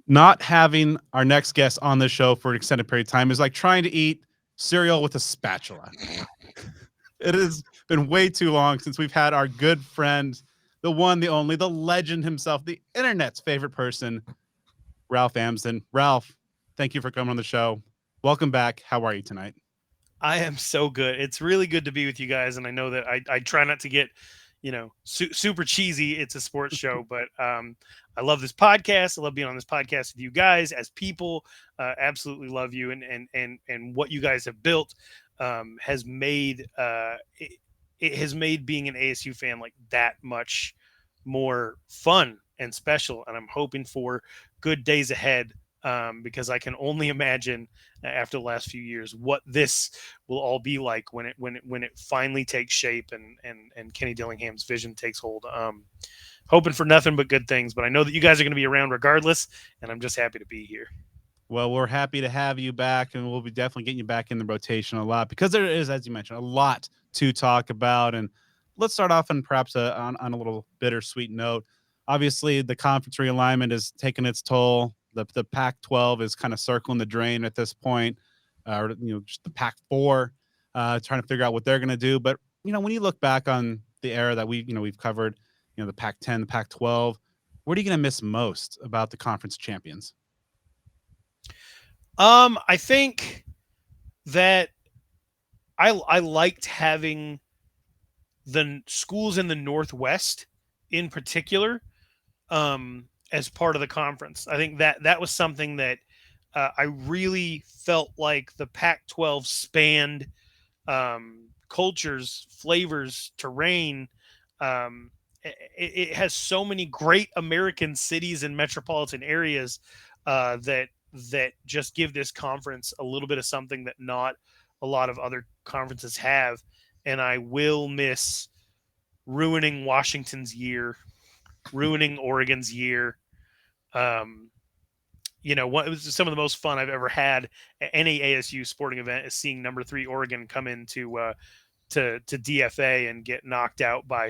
Not having our next guest on the show for an extended period of time is like trying to eat cereal with a spatula. It has been way too long since we've had our good friend, the one, the only, the legend himself, the internet's favorite person, Ralph Amsden. Ralph, thank you for coming on the show. Welcome back. How are you tonight? I am so good. It's really good to be with you guys, and I know that I try not to get, super cheesy. It's a sports show, but I love this podcast. I love being on this podcast with you guys as people. Absolutely love you, and what you guys have built has made it has made being an ASU fan like that much more fun and special. And I'm hoping for good days ahead because I can only imagine after the last few years what this will all be like when it finally takes shape and Kenny Dillingham's vision takes hold. Hoping for nothing but good things, but I know that you guys are going to be around regardless, and I'm just happy to be here. Well, we're happy to have you back, and we'll be definitely getting you back in the rotation a lot because there is, as you mentioned, a lot to talk about. And let's start off on perhaps on a little bittersweet note. Obviously, the conference realignment is taking its toll. The Pac-12 is kind of circling the drain at this point, or just the Pac-4, trying to figure out what they're going to do. But when you look back on the era that we've covered, the Pac-10, the Pac-12, what are you going to miss most about the conference champions? I think that I liked having the schools in the Northwest in particular as part of the conference. I think that was something that I really felt like the Pac-12 spanned cultures, flavors, terrain. It has so many great American cities and metropolitan areas that just give this conference a little bit of something that not a lot of other conferences have. And I will miss ruining Washington's year, ruining Oregon's year. Um, what it was some of the most fun I've ever had at any ASU sporting event is seeing number 3 Oregon come into to DFA and get knocked out by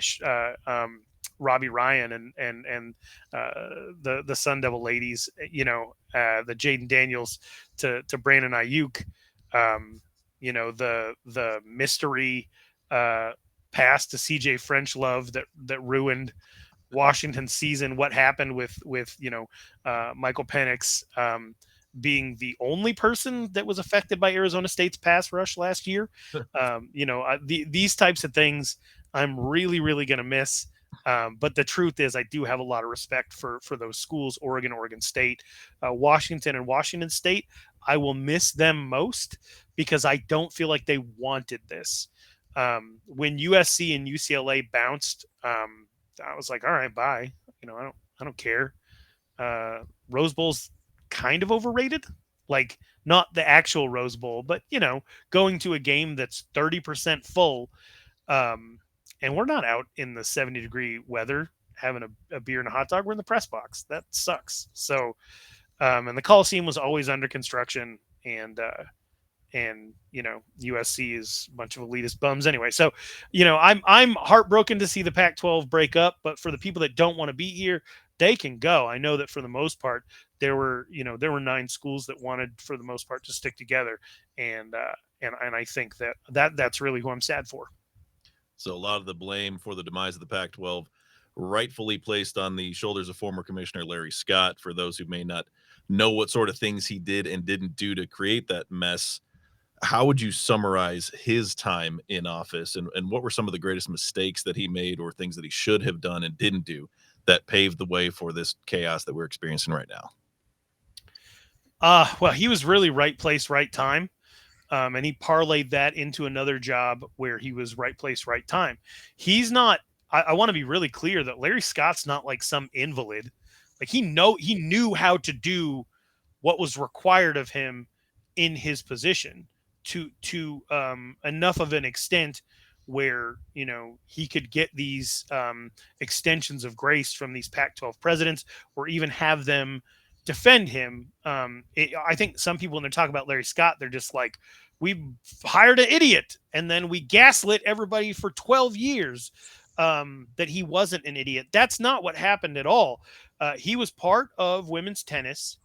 Robbie Ryan and the Sun Devil ladies. The Jaden Daniels to Brandon Ayuk. The mystery pass to CJ French Love that ruined Washington season. What happened with Michael Penix being the only person that was affected by Arizona State's pass rush last year. These types of things I'm really, really going to miss. But the truth is, I do have a lot of respect for those schools, Oregon State, Washington, and Washington State. I will miss them most because I don't feel like they wanted this. When USC and UCLA bounced, I was like, all right, bye. I don't care. Rose Bowl's kind of overrated. Like, not the actual Rose Bowl, but going to a game that's 30% full, and we're not out in the 70-degree weather having a beer and a hot dog. We're in the press box. That sucks. So, and the Coliseum was always under construction, and USC is a bunch of elitist bums anyway. So I'm heartbroken to see the Pac-12 break up, but for the people that don't want to be here, they can go. I know that for the most part there were 9 schools that wanted for the most part to stick together, and I think that's really who I'm sad for. So a lot of the blame for the demise of the Pac-12 rightfully placed on the shoulders of former Commissioner Larry Scott. For those who may not know what sort of things he did and didn't do to create that mess, how would you summarize his time in office, and what were some of the greatest mistakes that he made or things that he should have done and didn't do that paved the way for this chaos that we're experiencing right now? Well, he was really right place, right time. And he parlayed that into another job where he was right place, right time. He's not. I want to be really clear that Larry Scott's not like some invalid. Like he knew how to do what was required of him in his position to enough of an extent where he could get these extensions of grace from these Pac-12 presidents, or even have them defend him. I think some people, when they talk about Larry Scott, they're just like, we hired an idiot and then we gaslit everybody for 12 years that he wasn't an idiot. That's not what happened at all. He was part of women's tennis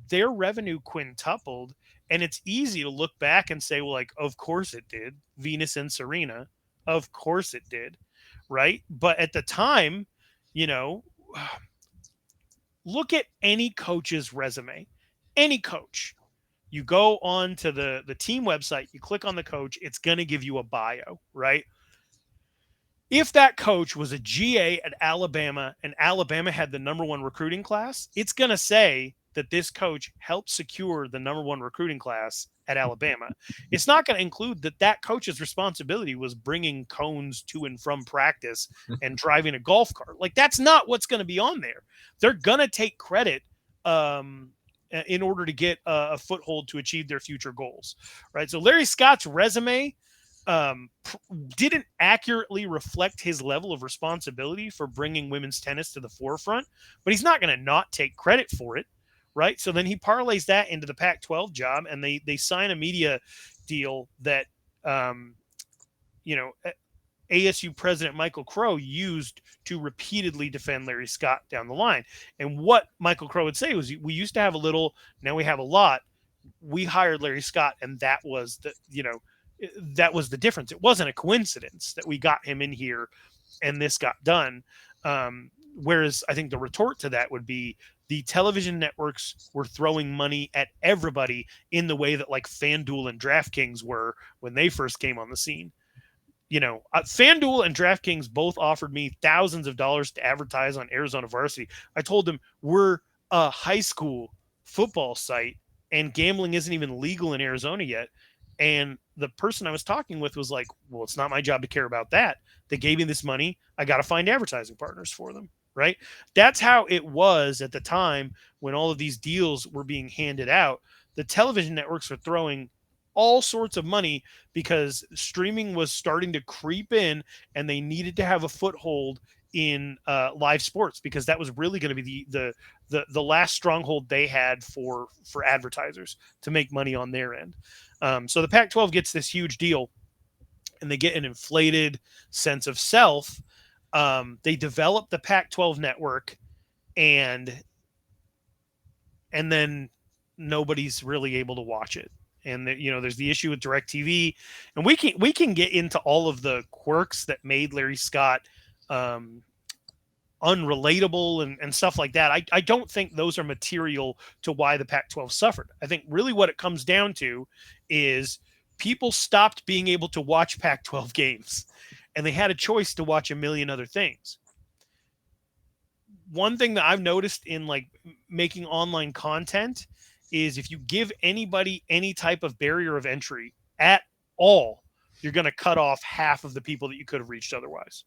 their revenue quintupled. And it's easy to look back and say, well, like, of course it did. Venus and Serena, of course it did. Right. But at the time, you know, look at any coach's resume, any coach. You go on to the team website, you click on the coach, it's going to give you a bio, right? If that coach was a GA at Alabama and Alabama had the #1 recruiting class, it's going to say that this coach helped secure the #1 recruiting class at Alabama. It's not going to include that coach's responsibility was bringing cones to and from practice and driving a golf cart. Like, that's not what's going to be on there. They're going to take credit in order to get a foothold to achieve their future goals, right? So Larry Scott's resume didn't accurately reflect his level of responsibility for bringing women's tennis to the forefront, but he's not going to not take credit for it, right? So then he parlays that into the Pac-12 job, and they sign a media deal that, ASU president Michael Crow used to repeatedly defend Larry Scott down the line. And what Michael Crow would say was, we used to have a little, now we have a lot. We hired Larry Scott, and that was the difference. It wasn't a coincidence that we got him in here and this got done. Whereas I think the retort to that would be the television networks were throwing money at everybody in the way that like FanDuel and DraftKings were when they first came on the scene. FanDuel and DraftKings both offered me thousands of dollars to advertise on Arizona Varsity. I told them, we're a high school football site and gambling isn't even legal in Arizona yet. And the person I was talking with was like, well, it's not my job to care about that. They gave me this money. I got to find advertising partners for them. Right. That's how it was at the time when all of these deals were being handed out. The television networks were throwing all sorts of money because streaming was starting to creep in and they needed to have a foothold in live sports because that was really going to be the last stronghold they had for advertisers to make money on their end. So the Pac-12 gets this huge deal and they get an inflated sense of self. They develop the Pac-12 network and then nobody's really able to watch it. And there's the issue with DirecTV, and we can get into all of the quirks that made Larry Scott unrelatable and stuff like that. I don't think those are material to why the Pac-12 suffered. I think really what it comes down to is people stopped being able to watch Pac-12 games, and they had a choice to watch a million other things. One thing that I've noticed in like making online content is if you give anybody any type of barrier of entry at all, you're going to cut off half of the people that you could have reached otherwise.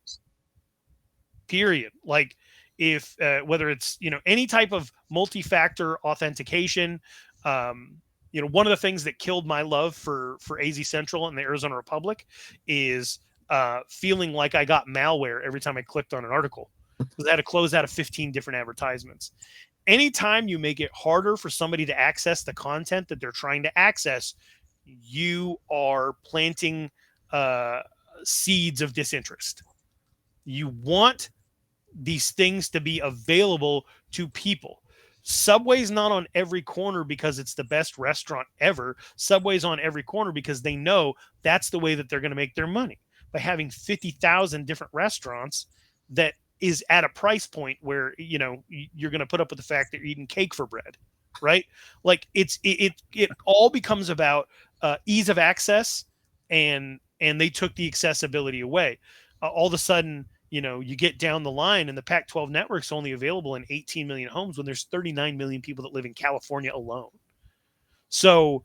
Period. Like if whether it's any type of multi-factor authentication, one of the things that killed my love for AZ Central and the Arizona Republic is feeling like I got malware every time I clicked on an article because I had to close out of 15 different advertisements. Anytime you make it harder for somebody to access the content that they're trying to access, you are planting seeds of disinterest. You want these things to be available to people. Subway's not on every corner because it's the best restaurant ever. Subway's on every corner because they know that's the way that they're going to make their money, by having 50,000 different restaurants that is at a price point where you're going to put up with the fact that you're eating cake for bread, right? Like it all becomes about ease of access, and they took the accessibility away. All of a sudden, you get down the line and the Pac-12 network's only available in 18 million homes when there's 39 million people that live in California alone. So,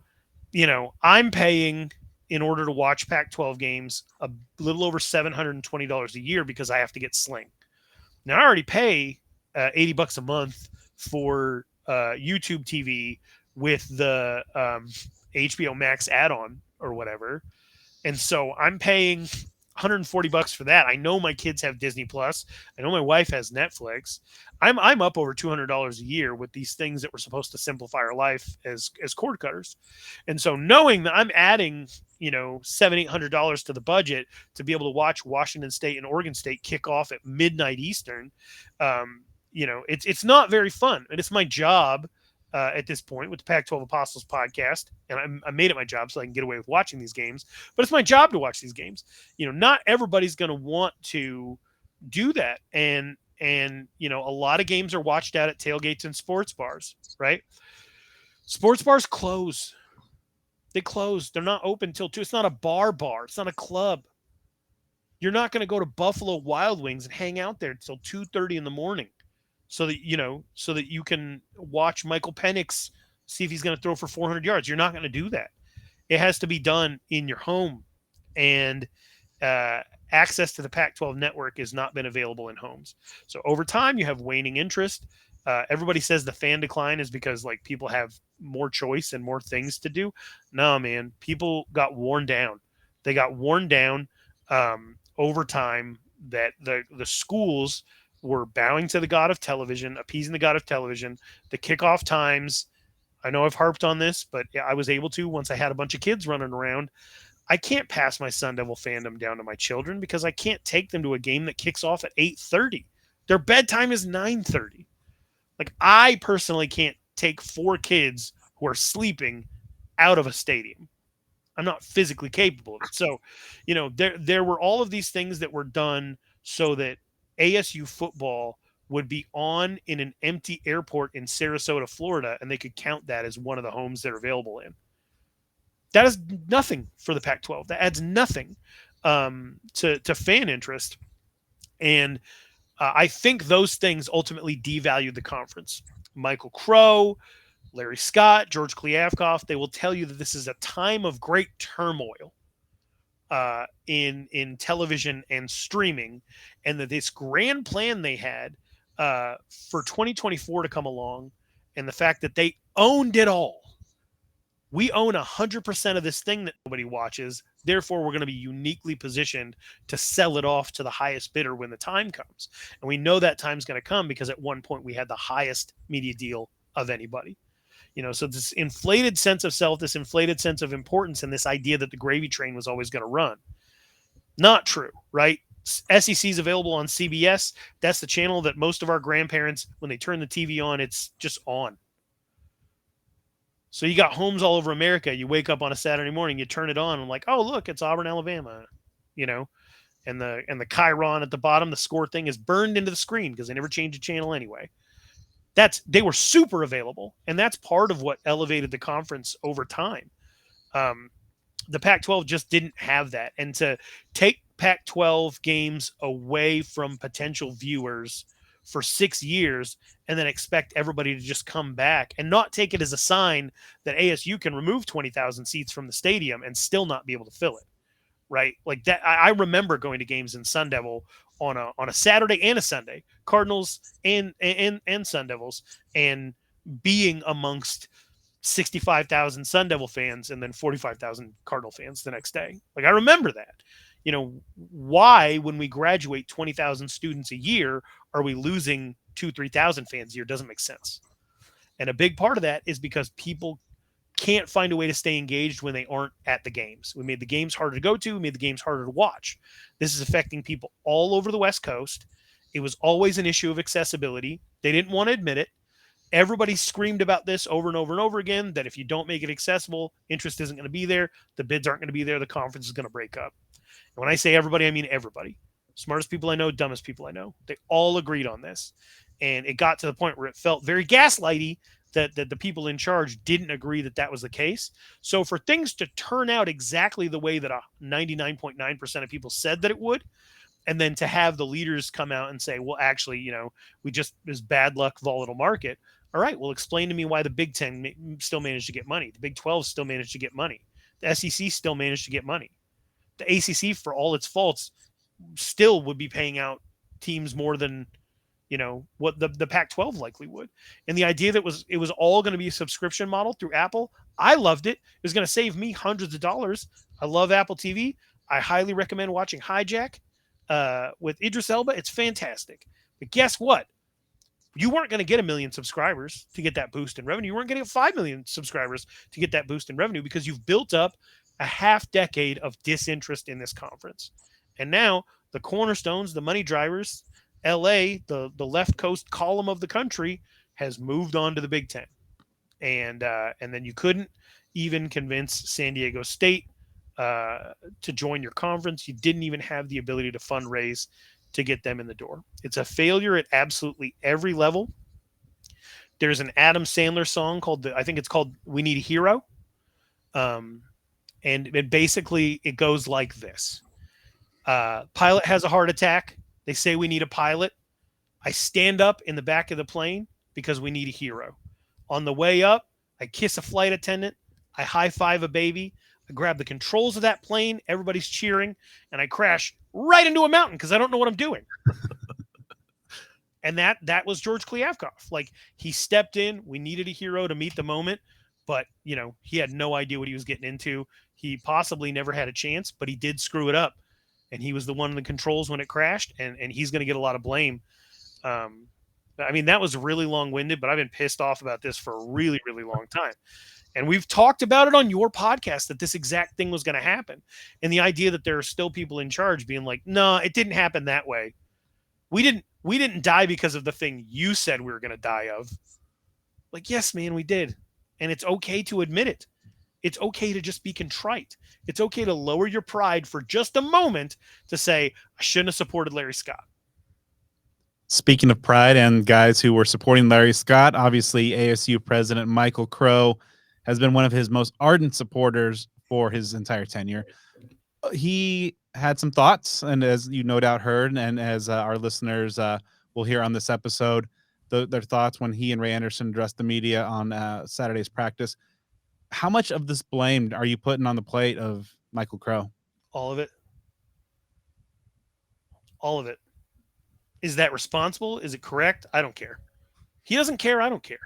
I'm paying in order to watch Pac-12 games a little over $720 a year because I have to get Sling. Now I already pay $80 a month for YouTube TV with the HBO Max add-on or whatever. And so I'm paying $140 for that. I know my kids have Disney Plus. I know my wife has Netflix. I'm up over $200 a year with these things that were supposed to simplify our life as cord cutters. And so knowing that I'm adding, $700-800 to the budget to be able to watch Washington State and Oregon State kick off at midnight Eastern, it's not very fun. And it's my job at this point with the Pac-12 Apostles podcast, and I made it my job so I can get away with watching these games. But it's my job to watch these games. Not everybody's going to want to do that, and a lot of games are watched out at tailgates and sports bars, right? Sports bars close. They close. They're not open till 2. It's not a bar. It's not a club. You're not going to go to Buffalo Wild Wings and hang out there until 2:30 in the morning so that you can watch Michael Penix see if he's going to throw for 400 yards. You're not going to do that. It has to be done in your home, and access to the Pac-12 network has not been available in homes. So over time, you have waning interest. Everybody says the fan decline is because like people have more choice and more things to do. No, man, people got worn down. They got worn down over time. That the schools were bowing to the god of television, appeasing the god of television. The kickoff times. I know I've harped on this, but I was able to once I had a bunch of kids running around. I can't pass my Sun Devil fandom down to my children because I can't take them to a game that kicks off at 8:30. Their bedtime is 9:30. Like, I personally can't take 4 kids who are sleeping out of a stadium. I'm not physically capable of it. So, there were all of these things that were done so that ASU football would be on in an empty airport in Sarasota, Florida, and they could count that as one of the homes they're available in. That is nothing for the Pac-12. That adds nothing to fan interest. And I think those things ultimately devalued the conference. Michael Crow, Larry Scott, George Kliavkoff, they will tell you that this is a time of great turmoil in television and streaming, and that this grand plan they had for 2024 to come along, and the fact that they owned it all. We own 100% of this thing that nobody watches. Therefore, we're going to be uniquely positioned to sell it off to the highest bidder when the time comes. And we know that time's going to come because at one point we had the highest media deal of anybody. So this inflated sense of self, this inflated sense of importance, and this idea that the gravy train was always going to run. Not true, right? SEC is available on CBS. That's the channel that most of our grandparents, when they turn the TV on, it's just on. So you got homes all over America. You wake up on a Saturday morning, you turn it on, and like, oh, look, it's Auburn, Alabama, and the Chiron at the bottom, the score thing is burned into the screen because they never changed the channel anyway. They were super available, and that's part of what elevated the conference over time. The Pac-12 just didn't have that, and to take Pac-12 games away from potential viewers for 6 years and then expect everybody to just come back and not take it as a sign that ASU can remove 20,000 seats from the stadium and still not be able to fill it, right? Like that. I remember going to games in Sun Devil on a Saturday and a Sunday, Cardinals and Sun Devils, and being amongst 65,000 Sun Devil fans and then 45,000 Cardinal fans the next day. Like, I remember that. Why, when we graduate 20,000 students a year, are we losing 2,000-3,000 fans a year? Doesn't make sense. And a big part of that is because people can't find a way to stay engaged when they aren't at the games. We made the games harder to go to. We made the games harder to watch. This is affecting people all over the West Coast. It was always an issue of accessibility. They didn't want to admit it. Everybody screamed about this over and over and over again, that if you don't make it accessible, interest isn't going to be there. The bids aren't going to be there. The conference is going to break up. And when I say everybody, I mean everybody. Smartest people I know, dumbest people I know. They all agreed on this. And it got to the point where it felt very gaslighty that the people in charge didn't agree that that was the case. So for things to turn out exactly the way that 99.9% of people said that it would, and then to have the leaders come out and say, well, actually, we just, this bad luck, volatile market. All right, well, explain to me why the Big Ten still managed to get money. The Big 12 still managed to get money. The SEC still managed to get money. The ACC, for all its faults, still would be paying out teams more than, what the Pac-12 likely would. And the idea that it was all going to be a subscription model through Apple, I loved it. It was going to save me hundreds of dollars. I love Apple TV. I highly recommend watching Hijack with Idris Elba. It's fantastic. But guess what? You weren't going to get 1 million subscribers to get that boost in revenue. You weren't going to get 5 million subscribers to get that boost in revenue because you've built up a half decade of disinterest in this conference. And now the cornerstones, the money drivers, LA, the left coast column of the country, has moved on to the Big Ten. and then you couldn't even convince San Diego State to join your conference. You didn't even have the ability to fundraise to get them in the door. It's a failure at absolutely every level. There's an Adam Sandler song called I think it's called "We Need a Hero," and basically it goes like this: pilot has a heart attack. They say we need a pilot. I stand up in the back of the plane because we need a hero. On the way up, I kiss a flight attendant. I high five a baby. I grab the controls of that plane. Everybody's cheering, and I crash right into a mountain because I don't know what I'm doing. And that was George Kliavkoff. Like, he stepped in. We needed a hero to meet the moment, but he had no idea what he was getting into. He possibly never had a chance, but he did screw it up, and he was the one in the controls when it crashed, and he's going to get a lot of blame. I mean, that was really long-winded, but I've been pissed off about this for a really, really long time. And we've talked about it on your podcast that this exact thing was going to happen. And the idea that there are still people in charge being like, no, it didn't happen that way. We didn't die because of the thing you said we were going to die of. Like, yes, man, we did. And it's okay to admit it. It's okay to just be contrite. It's okay to lower your pride for just a moment to say, I shouldn't have supported Larry Scott. Speaking of pride and guys who were supporting Larry Scott, obviously ASU President Michael Crow has been one of his most ardent supporters for his entire tenure. He had some thoughts, and as you no doubt heard, and as our listeners will hear on this episode, their thoughts when he and Ray Anderson addressed the media on Saturday's practice. How much of this blame are you putting on the plate of Michael Crow? All of it. All of it. Is that responsible? Is it correct? I don't care. He doesn't care. I don't care.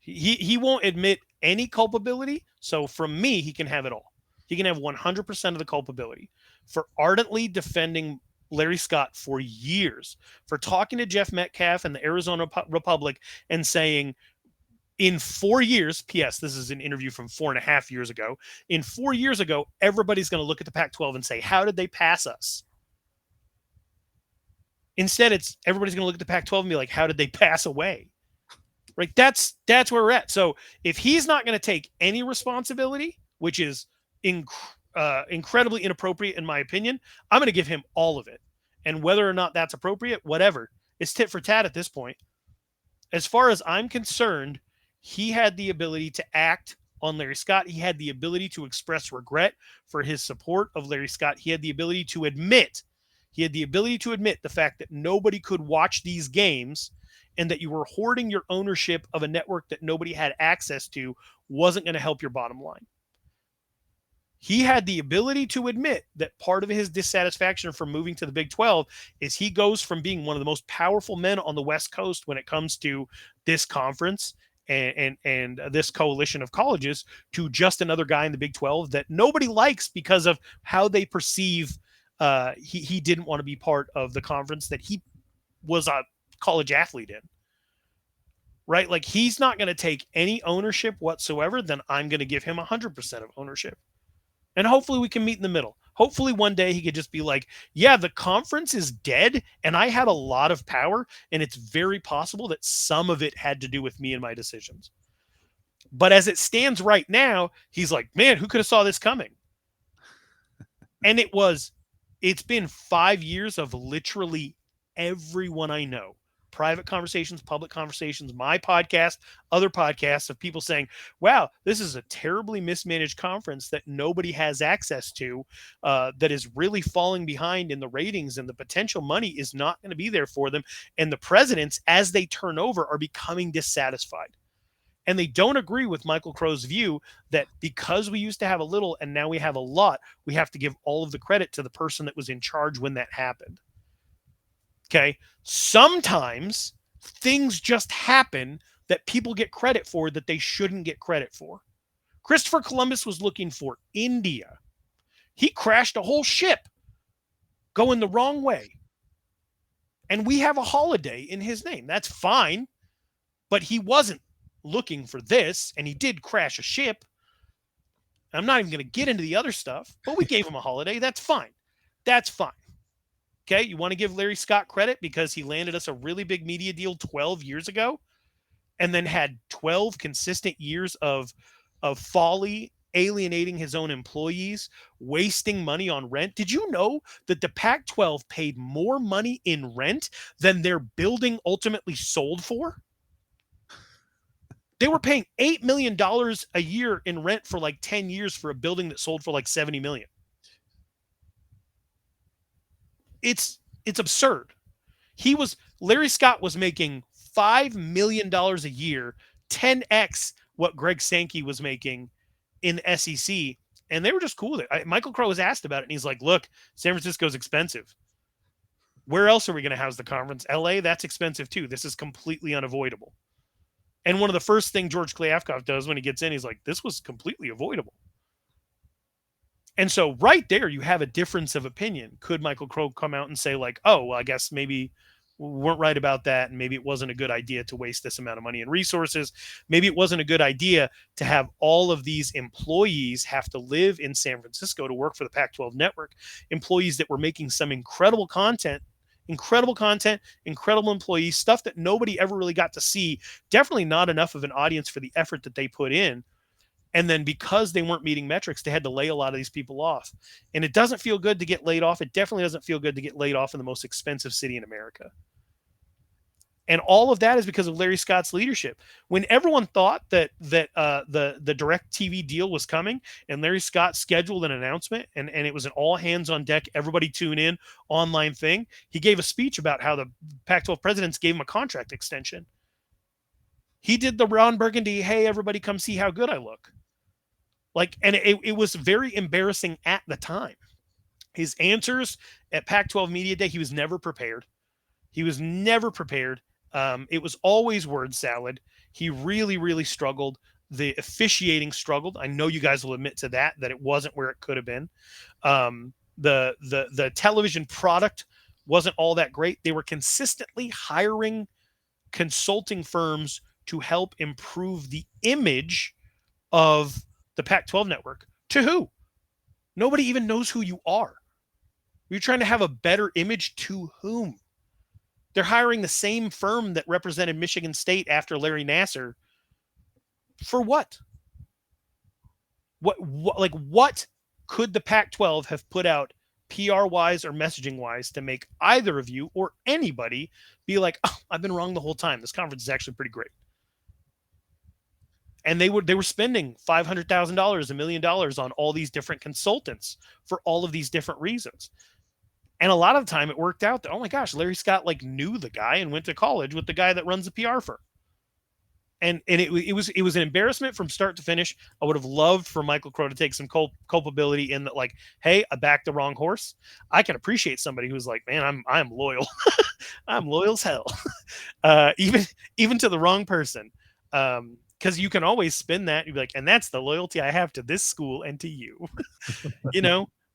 He won't admit any culpability. So from me, he can have it all. He can have 100% of the culpability for ardently defending Larry Scott for years, for talking to Jeff Metcalf and the Arizona Republic and saying, in 4 years, P.S., this is an interview from 4.5 years ago. In 4 years ago, everybody's going to look at the Pac-12 and say, how did they pass us? Instead, it's everybody's going to look at the Pac-12 and be like, how did they pass away? Right? That's where we're at. So if he's not going to take any responsibility, which is incredibly inappropriate in my opinion, I'm going to give him all of it. And whether or not that's appropriate, whatever, it's tit for tat at this point. As far as I'm concerned, he had the ability to act on Larry Scott. He had the ability to express regret for his support of Larry Scott. He had the ability to admit the fact that nobody could watch these games and that you were hoarding your ownership of a network that nobody had access to wasn't going to help your bottom line. He had the ability to admit that part of his dissatisfaction from moving to the Big 12 is he goes from being one of the most powerful men on the West Coast when it comes to this conference and this coalition of colleges to just another guy in the Big 12 that nobody likes because of how they perceive he didn't want to be part of the conference that he was a college athlete in. Right? Like, he's not going to take any ownership whatsoever. Then I'm going to give him 100% of ownership. And hopefully we can meet in the middle. Hopefully one day he could just be like, yeah, the conference is dead and I had a lot of power and it's very possible that some of it had to do with me and my decisions. But as it stands right now, he's like, man, who could have saw this coming? And it's been 5 years of literally everyone I know. Private conversations, public conversations, my podcast, other podcasts of people saying, wow, this is a terribly mismanaged conference that nobody has access to, that is really falling behind in the ratings, and the potential money is not going to be there for them. And the presidents, as they turn over, are becoming dissatisfied. And they don't agree with Michael Crow's view that because we used to have a little and now we have a lot, we have to give all of the credit to the person that was in charge when that happened. Okay. Sometimes things just happen that people get credit for that they shouldn't get credit for. Christopher Columbus was looking for India. He crashed a whole ship going the wrong way. And we have a holiday in his name. That's fine. But he wasn't looking for this, and he did crash a ship. I'm not even going to get into the other stuff, but we gave him a holiday. That's fine. That's fine. Okay, you want to give Larry Scott credit because he landed us a really big media deal 12 years ago, and then had 12 consistent years of folly, alienating his own employees, wasting money on rent. Did you know that the Pac-12 paid more money in rent than their building ultimately sold for? They were paying $8 million a year in rent for like 10 years for a building that sold for like 70 million. It's absurd. Larry Scott was making $5 million a year, 10x what Greg Sankey was making in the SEC, and they were just cool with it. Michael Crow was asked about it, and he's like, look, San Francisco's expensive. Where else are we going to house the conference? LA, that's expensive too. This is completely unavoidable. And one of the first things George Kliavkoff does when he gets in, he's like, this was completely avoidable. And so right there, you have a difference of opinion. Could Michael Crow come out and say like, oh, well, I guess maybe we weren't right about that, and maybe it wasn't a good idea to waste this amount of money and resources. Maybe it wasn't a good idea to have all of these employees have to live in San Francisco to work for the Pac-12 network, employees that were making some incredible employees, stuff that nobody ever really got to see, definitely not enough of an audience for the effort that they put in. And then because they weren't meeting metrics, they had to lay a lot of these people off. And it doesn't feel good to get laid off. It definitely doesn't feel good to get laid off in the most expensive city in America. And all of that is because of Larry Scott's leadership. When everyone thought that the direct TV deal was coming, and Larry Scott scheduled an announcement, and it was an all hands on deck, everybody tune in online thing, he gave a speech about how the Pac-12 presidents gave him a contract extension. He did the Ron Burgundy, hey, everybody come see how good I look. And it was very embarrassing at the time. His answers at Pac-12 Media Day, he was never prepared. It was always word salad. He really, really struggled. The officiating struggled. I know you guys will admit to that it wasn't where it could have been. The television product wasn't all that great. They were consistently hiring consulting firms to help improve the image of the Pac-12 network. To who? Nobody even knows who you are. You're trying to have a better image to whom? They're hiring the same firm that represented Michigan State after Larry Nassar. For what? What could the Pac-12 have put out PR-wise or messaging-wise to make either of you or anybody be like, oh, I've been wrong the whole time. This conference is actually pretty great. And they were spending $500,000, $1 million on all these different consultants for all of these different reasons. And a lot of the time it worked out that, oh my gosh, Larry Scott knew the guy and went to college with the guy that runs the PR firm. And it was an embarrassment from start to finish. I would have loved for Michael Crow to take some culpability in that, hey, I backed the wrong horse. I can appreciate somebody who's like, man, I'm loyal. I'm loyal as hell. Even to the wrong person. Because you can always spin that. You'd be like, and that's the loyalty I have to this school and to you.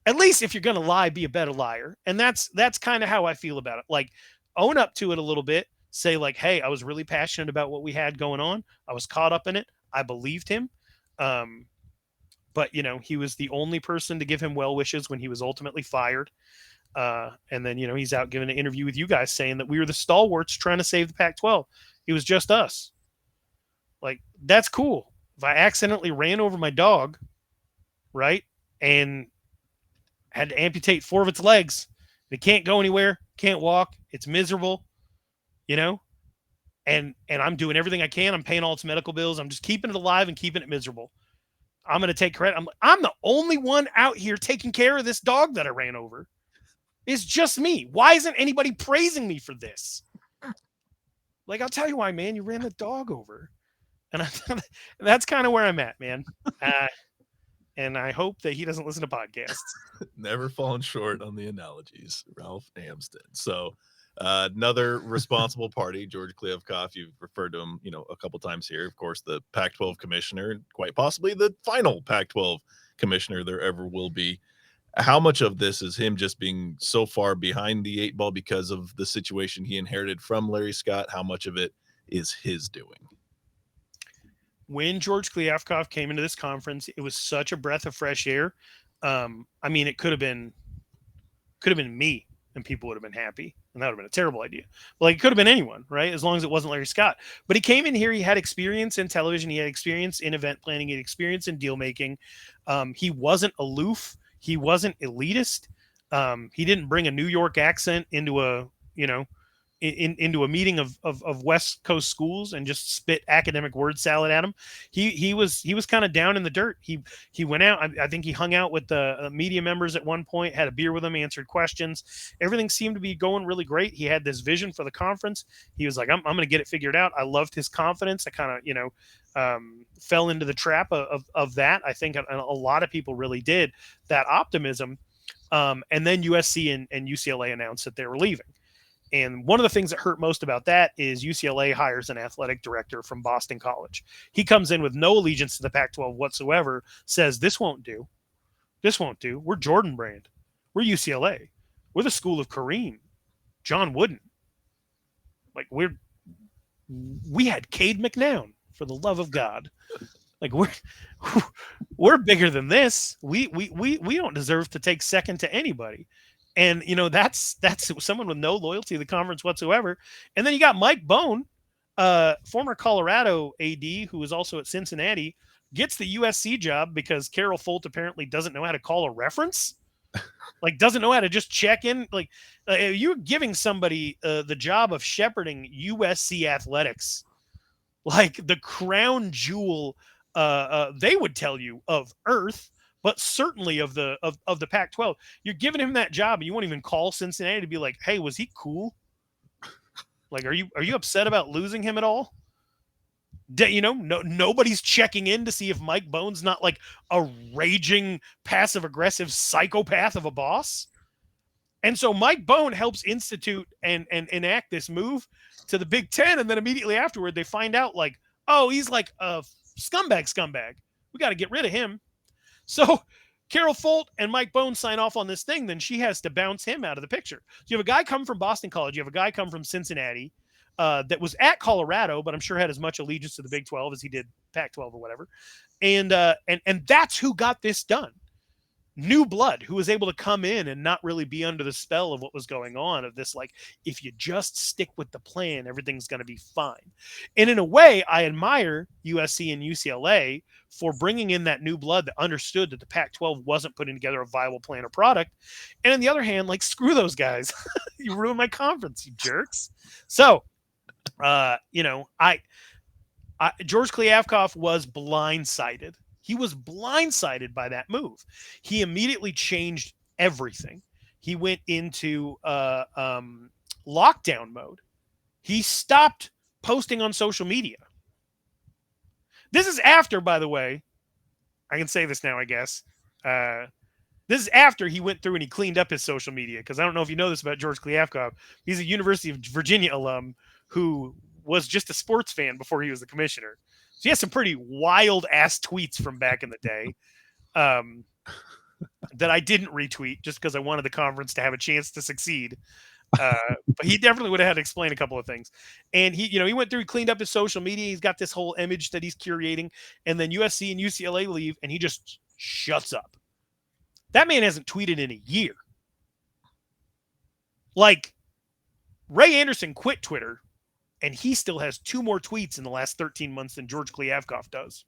At least if you're going to lie, be a better liar. And that's kind of how I feel about it. Own up to it a little bit. Say hey, I was really passionate about what we had going on. I was caught up in it. I believed him. But he was the only person to give him well wishes when he was ultimately fired. And then, he's out giving an interview with you guys saying that we were the stalwarts trying to save the Pac-12. It was just us. That's cool. If I accidentally ran over my dog, right, and had to amputate 4 of its legs, it can't go anywhere, can't walk, it's miserable, and I'm doing everything I can. I'm paying all its medical bills. I'm just keeping it alive and keeping it miserable. I'm going to take credit. I'm the only one out here taking care of this dog that I ran over. It's just me. Why isn't anybody praising me for this? I'll tell you why, man. You ran the dog over. And that's kind of where I'm at, man. And I hope that he doesn't listen to podcasts. Never fallen short on the analogies, Ralph Amsden. So another responsible party, George Kliavkoff, you've referred to him, a couple times here. Of course, the Pac-12 commissioner, and quite possibly the final Pac-12 commissioner there ever will be. How much of this is him just being so far behind the 8 ball because of the situation he inherited from Larry Scott? How much of it is his doing? When George Kliavkoff came into this conference, it was such a breath of fresh air. It could have been me. and people would have been happy. And that would have been a terrible idea. Like, it could have been anyone, right? As long as it wasn't Larry Scott. But he came in here. He had experience in television. He had experience in event planning. He had experience in deal making. He wasn't aloof. He wasn't elitist. He didn't bring a New York accent into a, into a meeting of West Coast schools and just spit academic word salad at them. He was kind of down in the dirt. He went out. I think he hung out with the media members at one point, had a beer with them, answered questions. Everything seemed to be going really great. He had this vision for the conference. He was like, I'm going to get it figured out. I loved his confidence. I kind of, fell into the trap of that. I think a lot of people really did, that optimism. And then USC and UCLA announced that they were leaving. And one of the things that hurt most about that is UCLA hires an athletic director from Boston College. He comes in with no allegiance to the Pac-12 whatsoever, says, this won't do. This won't do. We're Jordan Brand. We're UCLA. We're the school of Kareem, John Wooden. Like, we had Cade McNown, for the love of God. Like, we're bigger than this. We don't deserve to take second to anybody. And, that's someone with no loyalty to the conference whatsoever. And then you got Mike Bone, former Colorado AD, who was also at Cincinnati, gets the USC job because Carol Folt apparently doesn't know how to call a reference. Like, doesn't know how to just check in. Like, you're giving somebody the job of shepherding USC athletics, like the crown jewel, they would tell you, of Earth, but certainly of the Pac-12. You're giving him that job, and you won't even call Cincinnati to be like, hey, was he cool? Like, are you upset about losing him at all? Nobody's checking in to see if Mike Bone's not like a raging, passive-aggressive psychopath of a boss. And so Mike Bone helps institute and enact this move to the Big Ten, and then immediately afterward, they find out, like, oh, he's like a scumbag. We got to get rid of him. So Carol Folt and Mike Bone sign off on this thing, then she has to bounce him out of the picture. So you have a guy come from Boston College. You have a guy come from Cincinnati that was at Colorado, but I'm sure had as much allegiance to the Big 12 as he did Pac-12 or whatever. And that's who got this done. New blood who was able to come in and not really be under the spell of what was going on, of this, like, if you just stick with the plan, everything's going to be fine. And in a way, I admire USC and UCLA for bringing in that new blood that understood that the Pac-12 wasn't putting together a viable plan or product. And on the other hand, like, screw those guys. You ruined my conference, you jerks. So, George Kliavkoff was blindsided. He was blindsided by that move. He immediately changed everything. He went into lockdown mode. He stopped posting on social media. This is after, by the way, I can say this now, I guess. This is after he went through and he cleaned up his social media, because I don't know if you know this about George Kliavkoff. He's a University of Virginia alum who was just a sports fan before he was the commissioner. So he has some pretty wild ass tweets from back in the day that I didn't retweet just because I wanted the conference to have a chance to succeed. But he definitely would have had to explain a couple of things. And he went through, he cleaned up his social media. He's got this whole image that he's curating. And then USC and UCLA leave, and he just shuts up. That man hasn't tweeted in a year. Like, Ray Anderson quit Twitter, and he still has 2 more tweets in the last 13 months than George Kliavkoff does.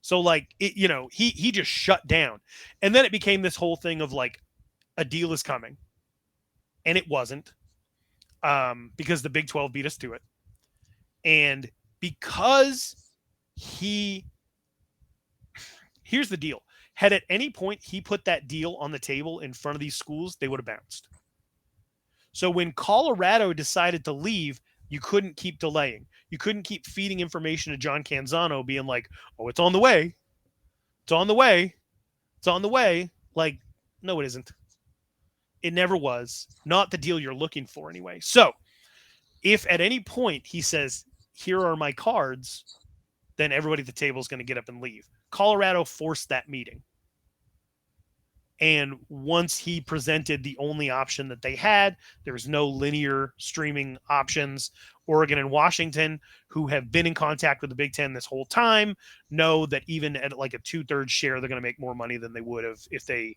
So, like, he just shut down. And then it became this whole thing of, like, a deal is coming. And it wasn't, because the Big 12 beat us to it. And because here's the deal. Had at any point he put that deal on the table in front of these schools, they would have bounced. So when Colorado decided to leave, you couldn't keep delaying. You couldn't keep feeding information to John Canzano being like, oh, it's on the way. It's on the way. It's on the way. Like, no, it isn't. It never was. Not the deal you're looking for anyway. So if at any point he says, here are my cards, then everybody at the table is going to get up and leave. Colorado forced that meeting. And once he presented the only option that they had, there was no linear streaming options. Oregon and Washington, who have been in contact with the Big Ten this whole time, know that even at like a 2/3 share, they're going to make more money than they would have if they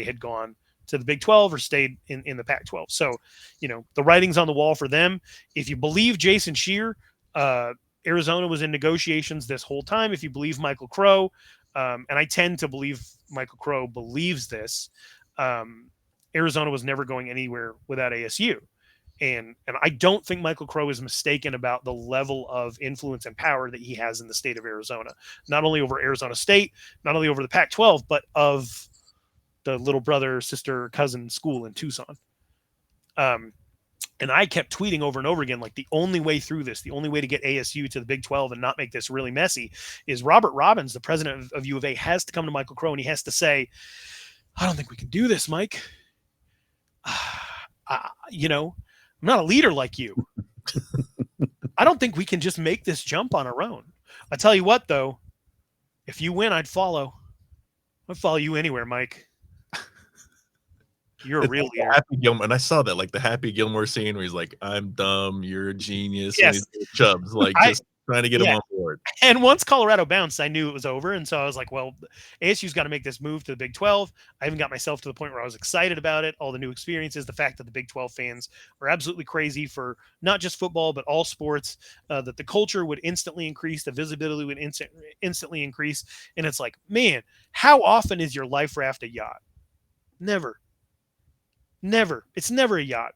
had gone to the Big 12 or stayed in the Pac-12. So, the writing's on the wall for them. If you believe Jason Scheer, Arizona was in negotiations this whole time. If you believe Michael Crow, and I tend to believe Michael Crow believes this, Arizona was never going anywhere without ASU. And I don't think Michael Crow is mistaken about the level of influence and power that he has in the state of Arizona, not only over Arizona State, not only over the Pac-12, but of the little brother, sister, cousin school in Tucson. And I kept tweeting over and over again, like, the only way through this, the only way to get ASU to the Big 12 and not make this really messy is Robert Robbins, the president of U of A, has to come to Michael Crow and he has to say, I don't think we can do this, Mike. I'm not a leader like you. I don't think we can just make this jump on our own. I tell you what, though, if you win, I'd follow. I'd follow you anywhere, Mike. You're a real leader. Happy Gilmore, and I saw that, like the Happy Gilmore scene where he's like, "I'm dumb, you're a genius." Yes. And Chubbs, like just trying to get him on board. And once Colorado bounced, I knew it was over. And so I was like, well, ASU's got to make this move to the Big 12. I even got myself to the point where I was excited about it. All the new experiences, the fact that the Big 12 fans are absolutely crazy for not just football, but all sports, that the culture would instantly increase, the visibility would instantly increase. And it's like, man, how often is your life raft a yacht? Never. It's never a yacht.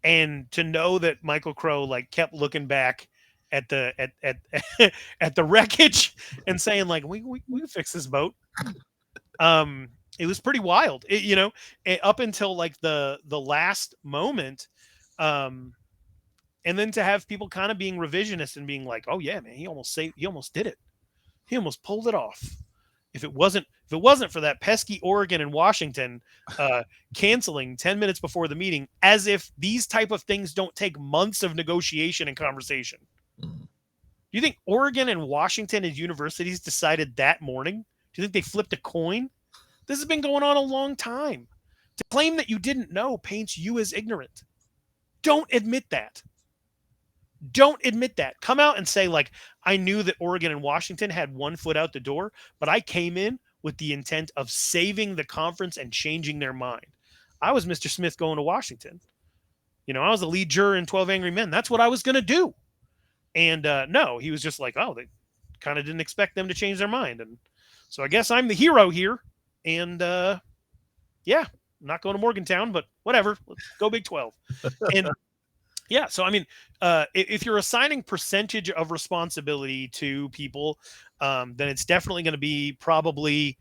And to know that Michael Crow like kept looking back at the at the wreckage and saying like we can fix this boat. It was pretty wild. Up until like the last moment, and then to have people kind of being revisionist and being like, oh yeah, man, he almost did it. He almost pulled it off. If it wasn't for that pesky Oregon and Washington canceling 10 minutes before the meeting, as if these type of things don't take months of negotiation and conversation. Do you think Oregon and Washington as universities decided that morning? Do you think they flipped a coin? This has been going on a long time. To claim that you didn't know paints you as ignorant. Don't admit that. Come out and say, like, I knew that Oregon and Washington had one foot out the door, but I came in with the intent of saving the conference and changing their mind. I was Mr. Smith going to Washington. I was the lead juror in 12 Angry Men. That's what I was going to do. And no, he was just like, oh, they kind of didn't expect them to change their mind. And so I guess I'm the hero here. And yeah, I'm not going to Morgantown, but whatever. Let's go Big 12. And yeah, so I mean, if you're assigning percentage of responsibility to people, then it's definitely going to be probably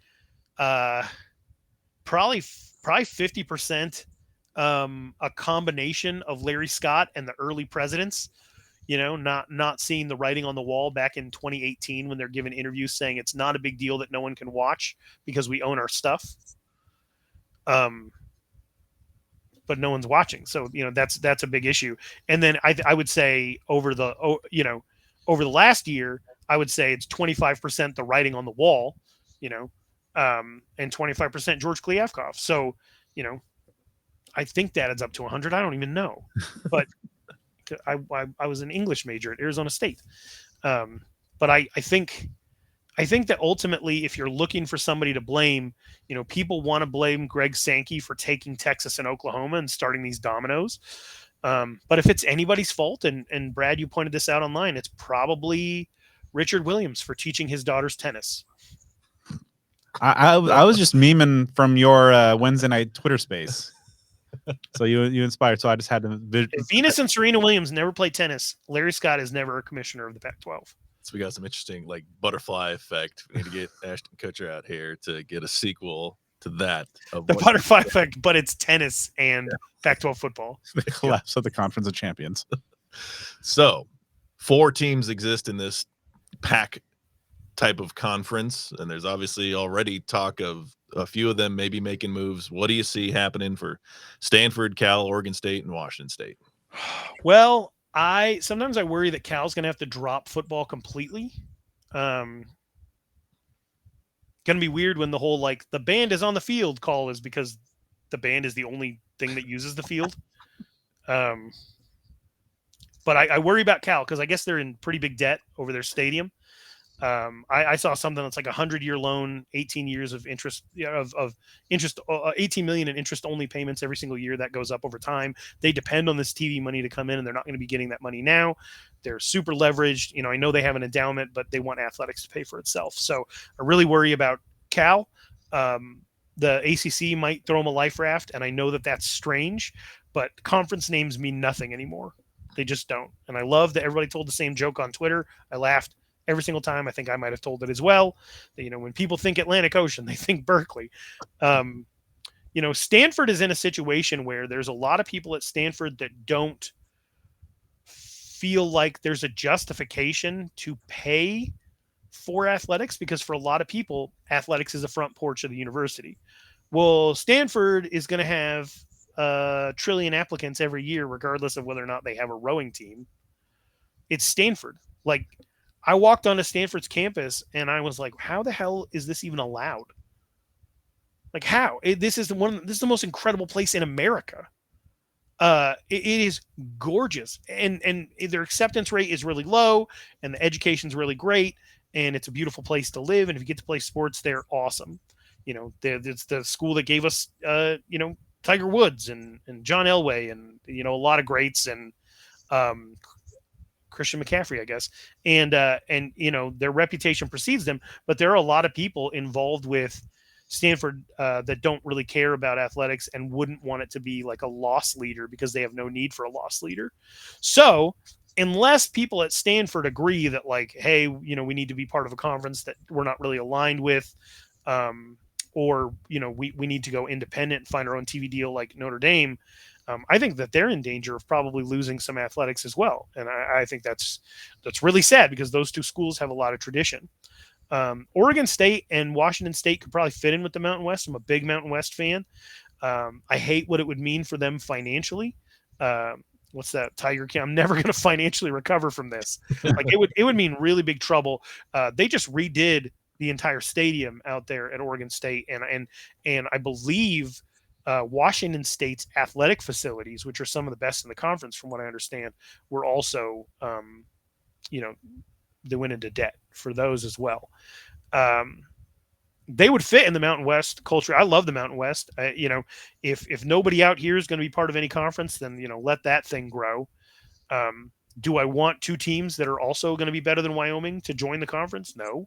50% a combination of Larry Scott and the early presidents. Not seeing the writing on the wall back in 2018 when they're giving interviews saying it's not a big deal that no one can watch because we own our stuff. But no one's watching. So, that's a big issue. And then I would say over the last year, I would say it's 25% the writing on the wall, and 25% George Kliavkoff. So, I think that adds up to 100. I don't even know, but I was an English major at Arizona State. But I think that ultimately, if you're looking for somebody to blame, people want to blame Greg Sankey for taking Texas and Oklahoma and starting these dominoes. But if it's anybody's fault, and Brad, you pointed this out online, it's probably Richard Williams for teaching his daughters tennis. I was just memeing from your Wednesday night Twitter space. So you inspired. So I just had to. If Venus and Serena Williams never play tennis, Larry Scott is never a commissioner of the Pac-12. So we got some interesting like butterfly effect. We need to get Ashton Kutcher out here to get a sequel to that. The butterfly effect, but it's tennis and Pac-12 football. The collapse of the Conference of Champions. So 4 teams exist in this Pac type of conference, and there's obviously already talk of a few of them maybe making moves. What do you see happening for Stanford, Cal, Oregon State, and Washington State? Well, sometimes I worry that Cal's going to have to drop football completely. Going to be weird when the whole like the band is on the field call is because the band is the only thing that uses the field. But I worry about Cal because I guess they're in pretty big debt over their stadium. I saw something that's like 100-year loan, 18 years of interest, of interest, 18 million in interest only payments every single year. That goes up over time. They depend on this TV money to come in, and they're not going to be getting that money now. They're super leveraged. I know they have an endowment, but they want athletics to pay for itself. So I really worry about Cal. The ACC might throw them a life raft, and I know that that's strange, but conference names mean nothing anymore. They just don't. And I love that everybody told the same joke on Twitter. I laughed every single time. I think I might have told it as well. That, when people think Atlantic Ocean, they think Berkeley. Stanford is in a situation where there's a lot of people at Stanford that don't feel like there's a justification to pay for athletics, because for a lot of people, athletics is a front porch of the university. Well, Stanford is going to have a trillion applicants every year, regardless of whether or not they have a rowing team. It's Stanford. Like, I walked onto Stanford's campus and I was like, how the hell is this even allowed? Like, how? This is the most incredible place in America. It is gorgeous, and their acceptance rate is really low, and the education's really great, and it's a beautiful place to live. And if you get to play sports, they're awesome. It's the school that gave us, Tiger Woods and John Elway and, a lot of greats, and Christian McCaffrey, I guess. And their reputation precedes them, but there are a lot of people involved with Stanford that don't really care about athletics and wouldn't want it to be like a loss leader, because they have no need for a loss leader. So unless people at Stanford agree that, like, hey, we need to be part of a conference that we're not really aligned with, or, we need to go independent and find our own TV deal like Notre Dame, I think that they're in danger of probably losing some athletics as well. And I think that's really sad, because those two schools have a lot of tradition. Oregon State and Washington State could probably fit in with the Mountain West. I'm a big Mountain West fan. I hate what it would mean for them financially. What's that, Tiger King? I'm never going to financially recover from this. Like, it would mean really big trouble. They just redid the entire stadium out there at Oregon State, and I believe Washington State's athletic facilities, which are some of the best in the conference, from what I understand, were also, they went into debt for those as well. They would fit in the Mountain West culture. I love the Mountain West. If nobody out here is going to be part of any conference, then, let that thing grow. Do I want two teams that are also going to be better than Wyoming to join the conference? No.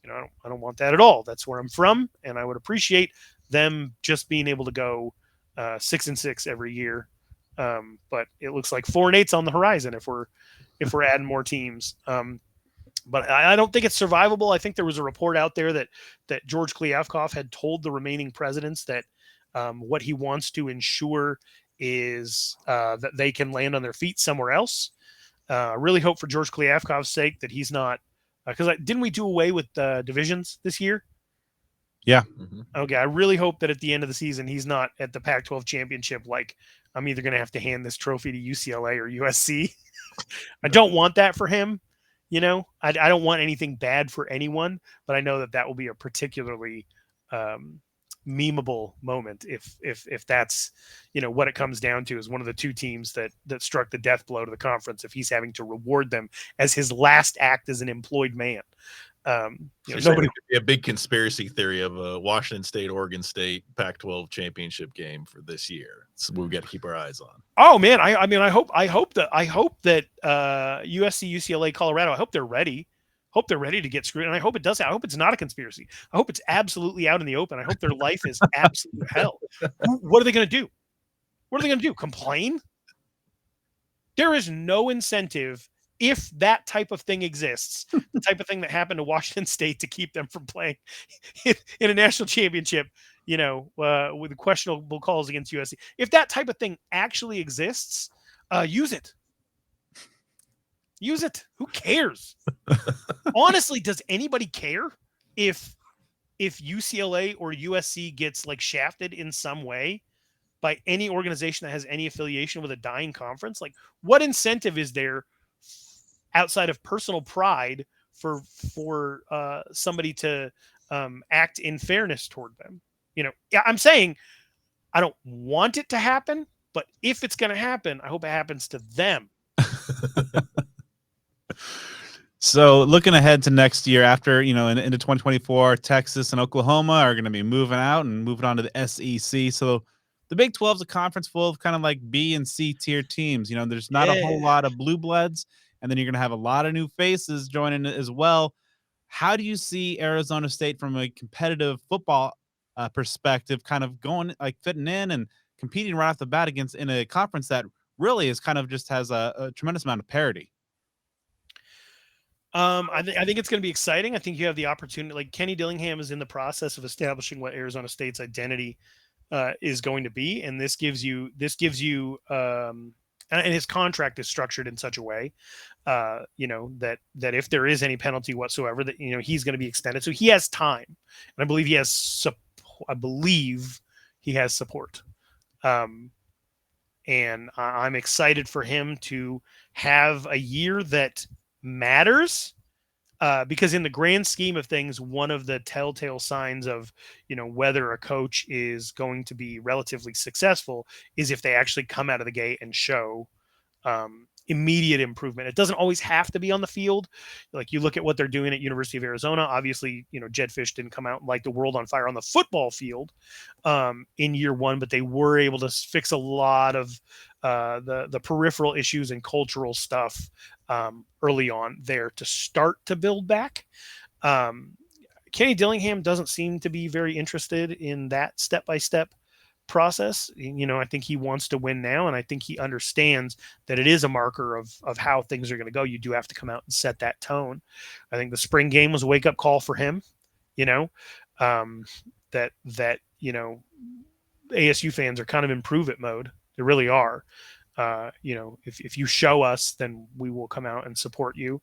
I don't want that at all. That's where I'm from, and I would appreciate them just being able to go 6-6 every year. But it looks like 4-8's on the horizon if we're adding more teams. But I don't think it's survivable. I think there was a report out there that George Kliavkoff had told the remaining presidents that what he wants to ensure is that they can land on their feet somewhere else. I really hope for George Kliavkoff's sake that he's not, because didn't we do away with divisions this year? Yeah. Mm-hmm. Okay. I really hope that at the end of the season, he's not at the Pac-12 championship. Like, I'm either going to have to hand this trophy to UCLA or USC. I don't want that for him. I don't want anything bad for anyone, but I know that will be a particularly memeable moment if that's, what it comes down to, is one of the two teams that struck the death blow to the conference, if he's having to reward them as his last act as an employed man. Nobody could be a big conspiracy theory of a Washington State, Oregon State Pac-12 championship game for this year. So we've got to keep our eyes on. Oh man, I hope that USC, UCLA, Colorado, I hope they're ready. Hope they're ready to get screwed, and I hope it does. I hope it's not a conspiracy. I hope it's absolutely out in the open. I hope their life is absolute hell. What are they going to do? What are they going to do? Complain? There is no incentive, if that type of thing exists, the type of thing that happened to Washington State, to keep them from playing in a national championship, with questionable calls against USC. If that type of thing actually exists, use it. Use it. Who cares? Honestly, does anybody care if UCLA or USC gets like shafted in some way by any organization that has any affiliation with a dying conference? Like, what incentive is there outside of personal pride for somebody to act in fairness toward them? I'm saying I don't want it to happen, but if it's going to happen, I hope it happens to them. So looking ahead to next year, after into 2024, Texas and Oklahoma are going to be moving out and moving on to the SEC. So the Big 12 is a conference full of kind of like B and C tier teams. There's not a whole lot of blue bloods, and then you're going to have a lot of new faces joining as well. How do you see Arizona State from a competitive football perspective, kind of going like fitting in and competing right off the bat against in a conference that really is kind of just has a tremendous amount of parity? I think it's going to be exciting. I think you have the opportunity. Like Kenny Dillingham is in the process of establishing what Arizona State's identity is going to be, and this gives you and his contract is structured in such a way, that if there is any penalty whatsoever, that he's going to be extended, so he has time, and I believe he has support. And I'm excited for him to have a year that matters, because in the grand scheme of things, one of the telltale signs of whether a coach is going to be relatively successful is if they actually come out of the gate and show immediate improvement. It doesn't always have to be on the field. Like you look at what they're doing at University of Arizona. Obviously, Jed Fish didn't come out and light the world on fire on the football field in year one, but they were able to fix a lot of the peripheral issues and cultural stuff early on there to start to build back. Kenny Dillingham doesn't seem to be very interested in that step-by-step process. I think he wants to win now, and I think he understands that it is a marker of how things are going to go. You do have to come out and set that tone. I think the spring game was a wake-up call for him. That ASU fans are kind of in prove-it mode. They really are. If you show us, then we will come out and support you.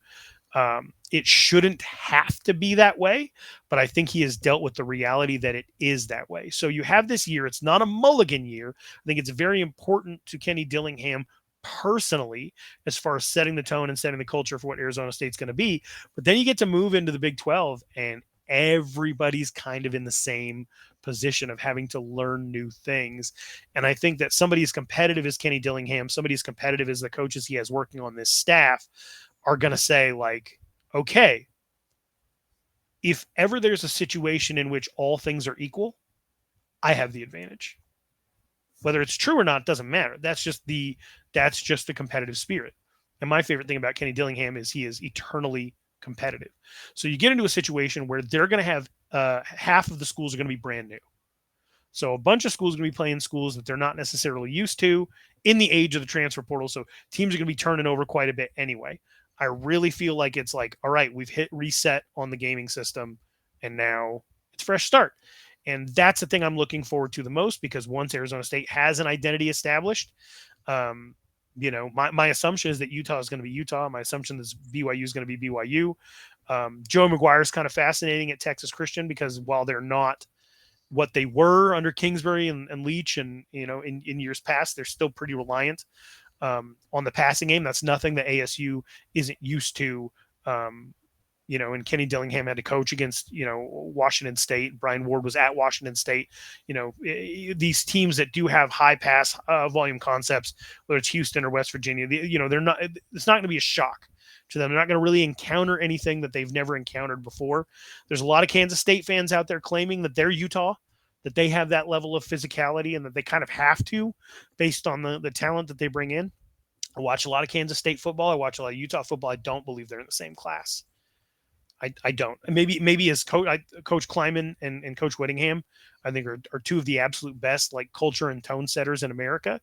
It shouldn't have to be that way, but I think he has dealt with the reality that it is that way. So you have this year. It's not a mulligan year. I think it's very important to Kenny Dillingham personally, as far as setting the tone and setting the culture for what Arizona State's going to be. But then you get to move into the Big 12, and everybody's kind of in the same position of having to learn new things. And I think that somebody as competitive as Kenny Dillingham, somebody as competitive as the coaches he has working on this staff, are going to say, like, okay, if ever there's a situation in which all things are equal, I have the advantage. Whether it's true or not doesn't matter. That's just the competitive spirit. And my favorite thing about Kenny Dillingham is he is eternally competitive. So you get into a situation where they're going to have half of the schools are going to be brand new. So a bunch of schools are going to be playing schools that they're not necessarily used to in the age of the transfer portal. So teams are going to be turning over quite a bit anyway. I really feel like it's like, all right, we've hit reset on the gaming system, and now it's fresh start. And that's the thing I'm looking forward to the most, because once Arizona State has an identity established, my assumption is that Utah is going to be Utah. My assumption is BYU is going to be BYU. Joe McGuire is kind of fascinating at Texas Christian, because while they're not what they were under Kingsbury and Leach and, in years past, they're still pretty reliant on the passing game. That's nothing that ASU isn't used to. And Kenny Dillingham had to coach against, Washington State. Brian Ward was at Washington State. These teams that do have high pass volume concepts, whether it's Houston or West Virginia, they're not. It's not going to be a shock to them. They're not going to really encounter anything that they've never encountered before. There's a lot of Kansas State fans out there claiming that they're Utah, that they have that level of physicality, and that they kind of have to, based on the talent that they bring in. I watch a lot of Kansas State football. I watch a lot of Utah football. I don't believe they're in the same class. I don't. Maybe as Coach Kleiman and Coach Whittingham, I think are two of the absolute best, like, culture and tone setters in America.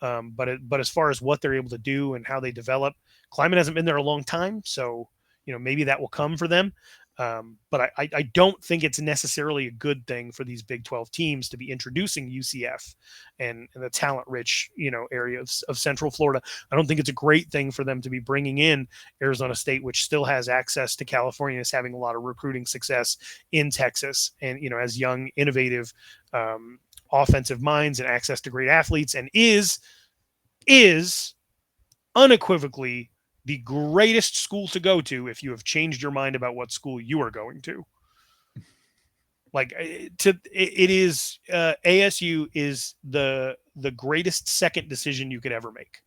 But as far as what they're able to do and how they develop, Kleiman hasn't been there a long time, so maybe that will come for them. But I don't think it's necessarily a good thing for these Big 12 teams to be introducing UCF and the talent-rich, area of Central Florida. I don't think it's a great thing for them to be bringing in Arizona State, which still has access to California, is having a lot of recruiting success in Texas, and as young, innovative, offensive minds and access to great athletes, and is unequivocally the greatest school to go to if you have changed your mind about what school you are going to. Like, it is ASU is the greatest second decision you could ever make.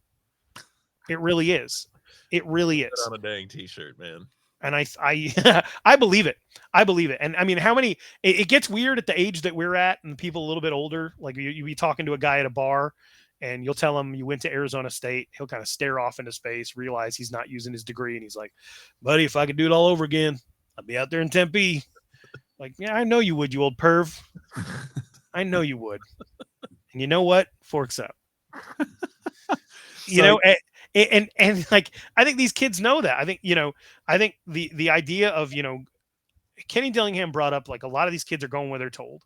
It really is. It really is. Put on a dang t-shirt, man. And I believe it. I believe it. And I mean, how many? It gets weird at the age that we're at, and people a little bit older. Like you be talking to a guy at a bar, and you'll tell him you went to Arizona State. He'll kind of stare off into space, realize he's not using his degree, and he's like, "Buddy, if I could do it all over again, I'd be out there in Tempe." Like, yeah, I know you would, you old perv. I know you would. And you know what? Forks up. You know, and like I think these kids know that. I think the idea of Kenny Dillingham brought up, like, a lot of these kids are going where they're told.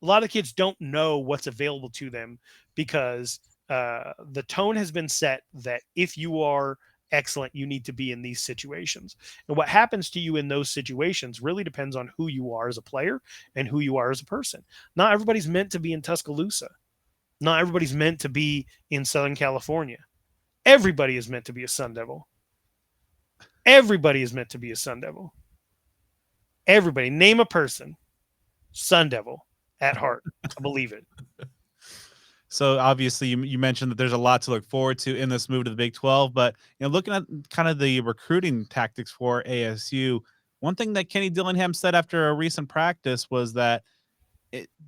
A lot of kids don't know what's available to them because the tone has been set that if you are excellent, you need to be in these situations. And what happens to you in those situations really depends on who you are as a player and who you are as a person. Not everybody's meant to be in Tuscaloosa. Not everybody's meant to be in Southern California. Everybody is meant to be a Sun Devil. Everybody is meant to be a Sun Devil. Everybody. Name a person. Sun Devil at heart. I believe it. So obviously you mentioned that there's a lot to look forward to in this move to the Big 12, but looking at kind of the recruiting tactics for ASU, one thing that Kenny Dillingham said after a recent practice was that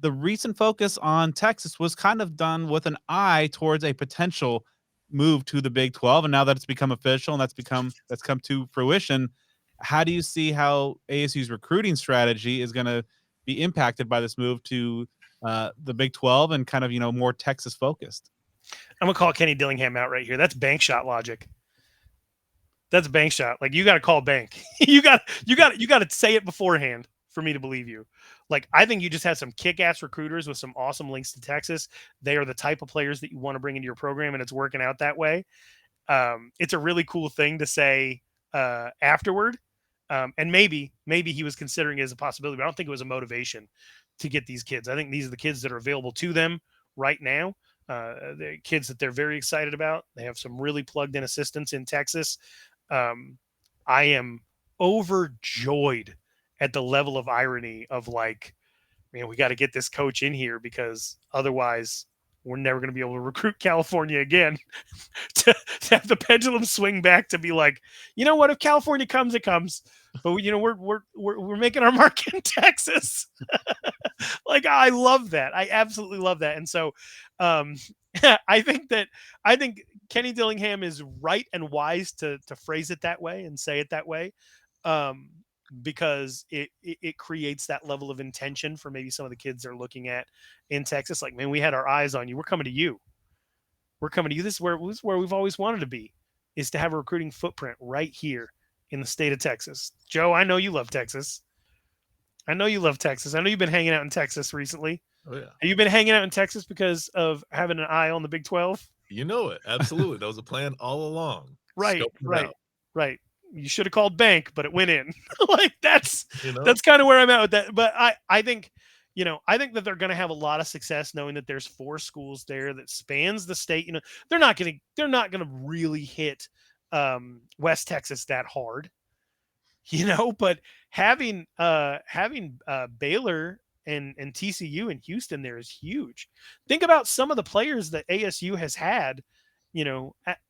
the recent focus on Texas was kind of done with an eye towards a potential move to the Big 12. And now that it's become official and that's come to fruition, how do you see how ASU's recruiting strategy is going to be impacted by this move to the Big 12 and kind of, more Texas focused? I'm going to call Kenny Dillingham out right here. That's bank shot logic. That's bank shot. Like, you got to call bank. you got to say it beforehand for me to believe you. Like, I think you just had some kick-ass recruiters with some awesome links to Texas. They are the type of players that you want to bring into your program, and it's working out that way. It's a really cool thing to say afterward. And maybe he was considering it as a possibility, but I don't think it was a motivation to get these kids. I think these are the kids that are available to them right now. The kids that they're very excited about. They have some really plugged-in assistants in Texas. I am overjoyed at the level of irony of, like, man, we got to get this coach in here because otherwise we're never going to be able to recruit California again. to have the pendulum swing back to be like, you know what, if California comes, it comes. But we're making our mark in Texas. Like, I love that. I absolutely love that. And so I think Kenny Dillingham is right and wise to phrase it that way and say it that way. Because it creates that level of intention for maybe some of the kids they're looking at in Texas. Like, man, we had our eyes on you. We're coming to you. We're coming to you. This is where we've always wanted to be, is to have a recruiting footprint right here in the state of Texas. Joe, I know you love Texas. I know you've been hanging out in Texas recently. Oh, yeah. Have you been hanging out in Texas because of having an eye on the Big 12? You know it. Absolutely. That was a plan all along. Right. You should have called bank, but it went in. Like, that's kind of where I'm at with that. But I think that they're going to have a lot of success knowing that there's 4 schools there that spans the state. They're not going to really hit West Texas that hard, but having Baylor and TCU and Houston there is huge. Think about some of the players that ASU has had,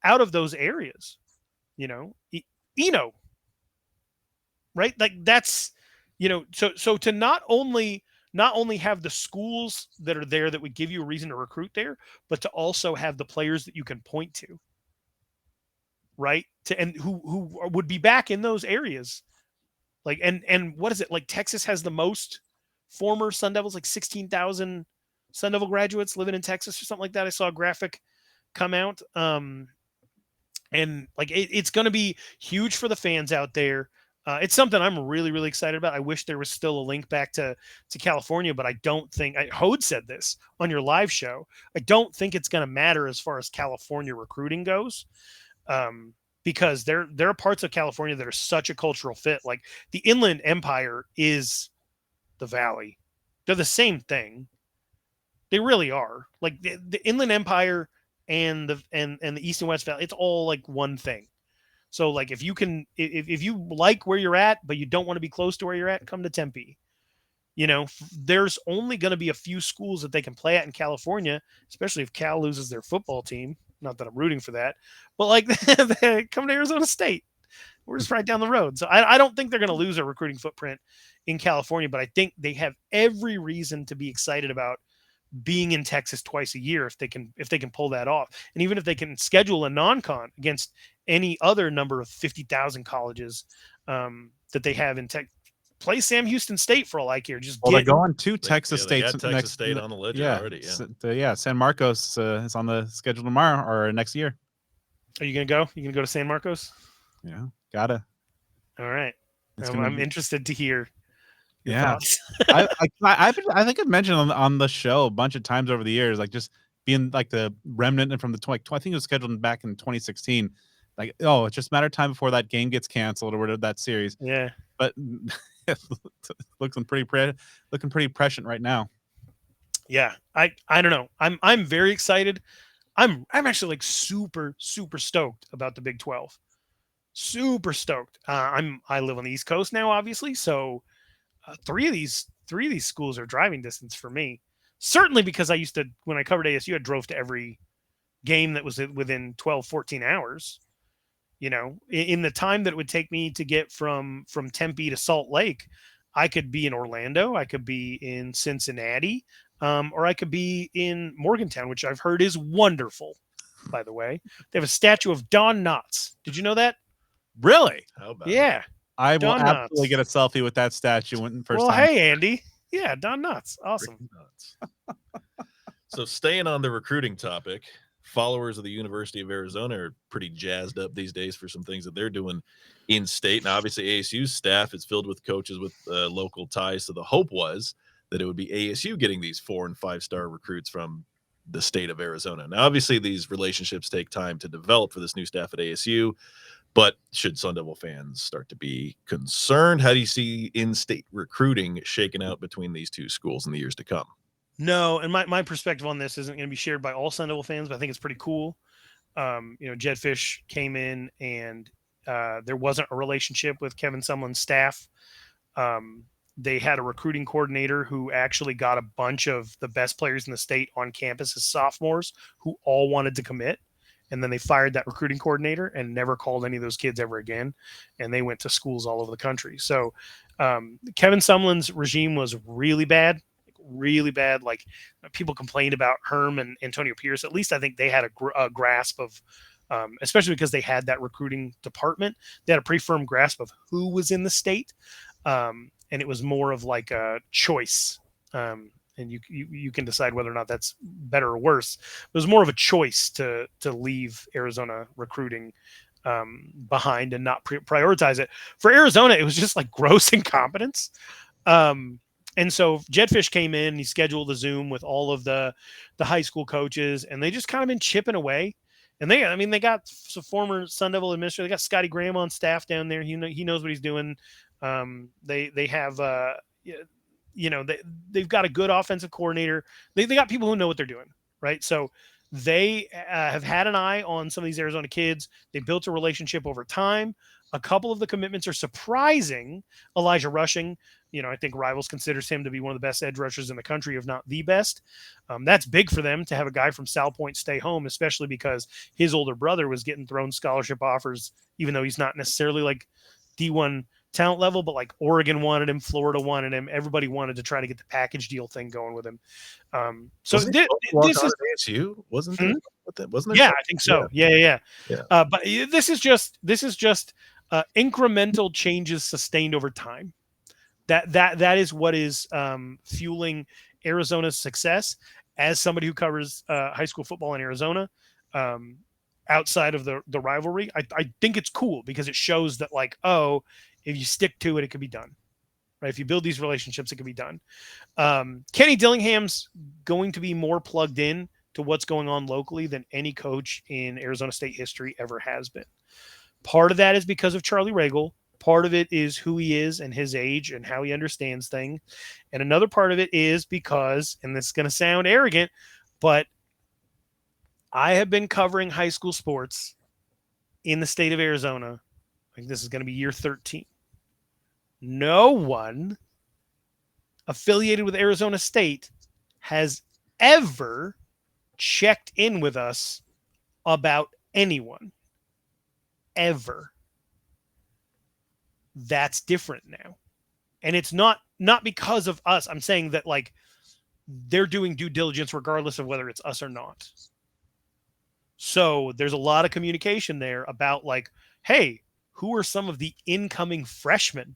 out of those areas, right? Like, that's, so to not only have the schools that are there that would give you a reason to recruit there, but to also have the players that you can point to, right? And who would be back in those areas. Like, and what is it? Like, Texas has the most former Sun Devils, like 16,000 Sun Devil graduates living in Texas or something like that. I saw a graphic come out. And like, it's going to be huge for the fans out there. It's something I'm really, really excited about. I wish there was still a link back to California, but I don't think Hode said this on your live show. I don't think it's going to matter as far as California recruiting goes. Because there are parts of California that are such a cultural fit. Like, the Inland Empire is the Valley. They're the same thing. They really are. Like, the Inland Empire and the East and West Valley, it's all like one thing. So, like, if you like where you're at, but you don't want to be close to where you're at, come to Tempe. There's only going to be a few schools that they can play at in California, especially if Cal loses their football team. Not that I'm rooting for that, but like, come to Arizona State. We're just right down the road. So I don't think they're going to lose a recruiting footprint in California, but I think they have every reason to be excited about being in Texas twice a year if they can pull that off. And even if they can schedule a non-con against any other number of 50,000 colleges that they have in Texas. Play Sam Houston State for all I care. Just they're going to Texas State. They got Texas State on the ledger already. Yeah. San Marcos is on the schedule tomorrow or next year. Are you gonna go? You gonna go to San Marcos? Yeah, gotta. All right. I'm interested to hear. Yeah, I think I've mentioned on the show a bunch of times over the years, like just being like the remnant from the I think it was scheduled back in 2016. Like, oh, it's just a matter of time before that game gets canceled or whatever that series. Yeah, but looking pretty prescient right now. Yeah, I don't know. I'm very excited. I'm actually like super stoked about the Big 12. Super stoked. I live on the East Coast now, obviously, so three of these schools are driving distance for me. Certainly because I used to, when I covered ASU, I drove to every game that was within 12, 14 hours. You know, in the time that it would take me to get from Tempe to Salt Lake, I could be in Orlando, I could be in Cincinnati, or I could be in Morgantown, which I've heard is wonderful, by the way. They have a statue of Don Knotts. Did you know that? Really? How about Yeah. I will absolutely get a selfie with that statue when first time. Hey, Andy. Yeah, Don Knotts. Awesome. So staying on the recruiting topic, followers of the University of Arizona are pretty jazzed up these days for some things that they're doing in state. Now, obviously, ASU's staff is filled with coaches with local ties. So the hope was that it would be ASU getting these 4- and 5-star recruits from the state of Arizona. Now, obviously, these relationships take time to develop for this new staff at ASU. But should Sun Devil fans start to be concerned? How do you see in-state recruiting shaken out between these two schools in the years to come? No, and my perspective on this isn't going to be shared by all Sun Devil fans, but I think it's pretty cool. Jed Fish came in and there wasn't a relationship with Kevin Sumlin's staff. They had a recruiting coordinator who actually got a bunch of the best players in the state on campus as sophomores who all wanted to commit. And then they fired that recruiting coordinator and never called any of those kids ever again. And they went to schools all over the country. So Kevin Sumlin's regime was really bad. Like people complained about Herm and Antonio Pierce. At least I think they had a grasp of, especially because they had that recruiting department. They had a pretty firm grasp of who was in the state. And it was more of like a choice. And you can decide whether or not that's better or worse. It was more of a choice to leave Arizona recruiting behind and not prioritize it. For Arizona, it was just like gross incompetence. And so Jed Fish came in, he scheduled a Zoom with all of the high school coaches, and they just kind of been chipping away. And they got some former Sun Devil administrator. They got Scotty Graham on staff down there. He knows what he's doing. They have they've got a good offensive coordinator. They got people who know what they're doing, right? So they have had an eye on some of these Arizona kids. They built a relationship over time. A couple of the commitments are surprising. Elijah Rushing, I think Rivals considers him to be one of the best edge rushers in the country, if not the best. That's big for them to have a guy from Sal Point stay home, especially because his older brother was getting thrown scholarship offers, even though he's not necessarily like D1 talent level, but like Oregon wanted him, Florida wanted him. Everybody wanted to try to get the package deal thing going with him. So this is ASU, wasn't it? Wasn't it? Yeah, I think so. Yeah. But this is just incremental changes sustained over time. That is what is fueling Arizona's success. As somebody who covers high school football in Arizona, outside of the rivalry, I think it's cool because it shows that like, oh, if you stick to it, it can be done, right? If you build these relationships, it can be done. Kenny Dillingham's going to be more plugged in to what's going on locally than any coach in Arizona State history ever has been. Part of that is because of Charlie Ragle. Part of it is who he is and his age and how he understands things. And another part of it is because, and this is going to sound arrogant, but I have been covering high school sports in the state of Arizona. I think this is going to be year 13. No one affiliated with Arizona State has ever checked in with us about anyone. Ever. That's different now. And it's not because of us. I'm saying that like they're doing due diligence regardless of whether it's us or not. So there's a lot of communication there about like, hey, who are some of the incoming freshmen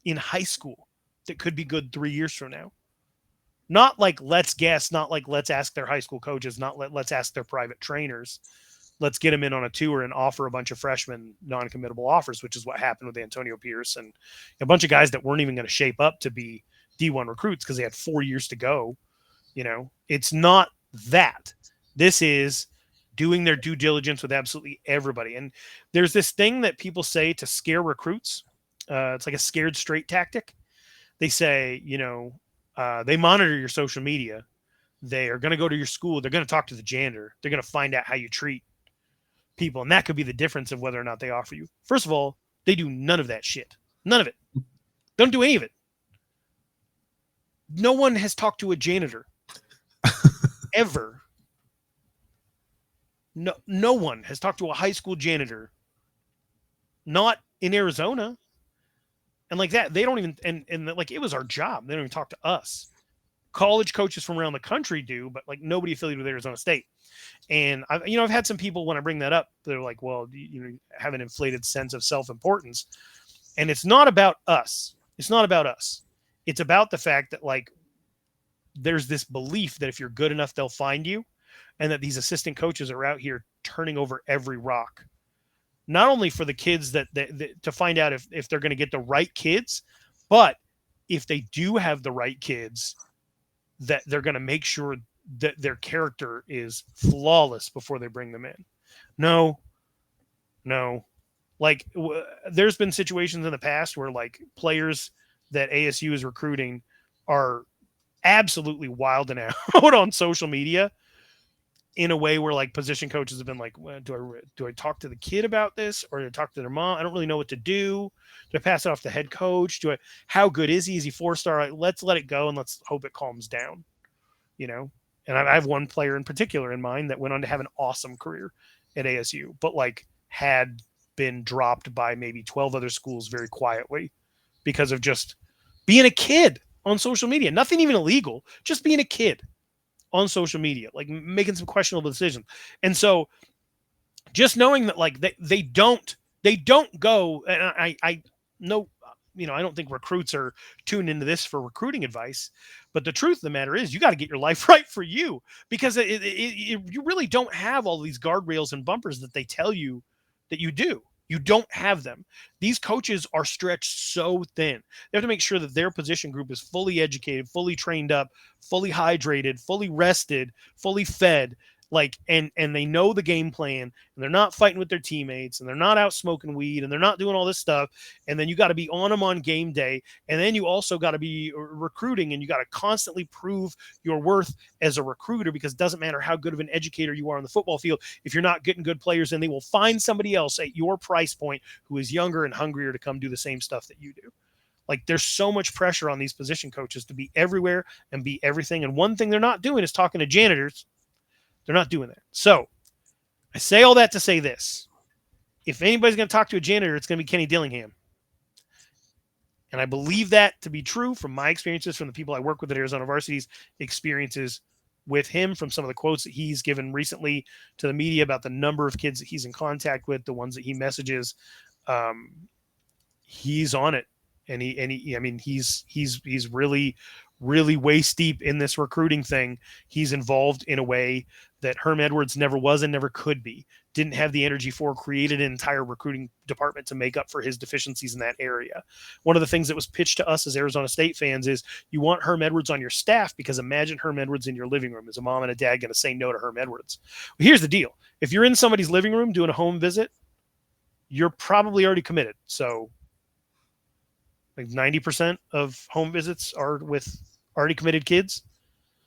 in high school that could be good 3 years from now? Not like let's guess, not like let's ask their high school coaches, not let's ask their private trainers. Let's get them in on a tour and offer a bunch of freshmen non-committable offers, which is what happened with Antonio Pierce and a bunch of guys that weren't even going to shape up to be D1 recruits because they had 4 years to go. You know, it's not that. This is doing their due diligence with absolutely everybody. And there's this thing that people say to scare recruits. It's like a scared straight tactic. They say, you know, they monitor your social media. They are going to go to your school. They're going to talk to the janitor. They're going to find out how you treat people. And that could be the difference of whether or not they offer you. First of all, they do none of that shit. None of it. Don't do any of it. No one has talked to a janitor ever. No one has talked to a high school janitor. Not in Arizona. And like that, they don't even, and like it was our job. They don't even talk to us. College coaches from around the country do, but like nobody affiliated with Arizona State. And I've had some people when I bring that up, they're like, well, you have an inflated sense of self-importance. And it's not about us. It's not about us. It's about the fact that like, there's this belief that if you're good enough, they'll find you. And that these assistant coaches are out here turning over every rock. Not only for the kids that to find out if they're going to get the right kids, but if they do have the right kids, that they're going to make sure that their character is flawless before they bring them in. No. Like there's been situations in the past where like players that ASU is recruiting are absolutely wilding out on social media in a way where like position coaches have been like, well, do I talk to the kid about this or do I talk to their mom? I don't really know what to do. Do I pass it off to the head coach? How good is he? Is he 4-star? Let's let it go and let's hope it calms down, you know? And I have one player in particular in mind that went on to have an awesome career at ASU, but like had been dropped by maybe 12 other schools very quietly because of just being a kid on social media. Nothing even illegal, just being a kid on social media, like making some questionable decisions. And so just knowing that like they don't go, and I know, you know, I don't think recruits are tuned into this for recruiting advice, but the truth of the matter is you got to get your life right for you, because you really don't have all these guardrails and bumpers that they tell you that you do. You don't have them. These coaches are stretched so thin. They have to make sure that their position group is fully educated, fully trained up, fully hydrated, fully rested, fully fed, like, and they know the game plan, and they're not fighting with their teammates, and they're not out smoking weed, and they're not doing all this stuff. And then you got to be on them on game day. And then you also got to be recruiting, and you got to constantly prove your worth as a recruiter, because it doesn't matter how good of an educator you are on the football field. If you're not getting good players, then they will find somebody else at your price point who is younger and hungrier to come do the same stuff that you do. Like, there's so much pressure on these position coaches to be everywhere and be everything. And one thing they're not doing is talking to janitors. They're not doing that. So I say all that to say this. If anybody's going to talk to a janitor, it's going to be Kenny Dillingham. And I believe that to be true from my experiences, from the people I work with at Arizona Varsity's experiences with him, from some of the quotes that he's given recently to the media about the number of kids that he's in contact with, the ones that he messages. He's on it. And he, I mean, he's really, really waist deep in this recruiting thing. He's involved in a way that Herm Edwards never was and never could be. Didn't have the energy for, created an entire recruiting department to make up for his deficiencies in that area. One of the things that was pitched to us as Arizona State fans is you want Herm Edwards on your staff, because imagine Herm Edwards in your living room. Is a mom and a dad going to say no to Herm Edwards? Well, here's the deal. If you're in somebody's living room doing a home visit, you're probably already committed. So like 90% of home visits are with already committed kids.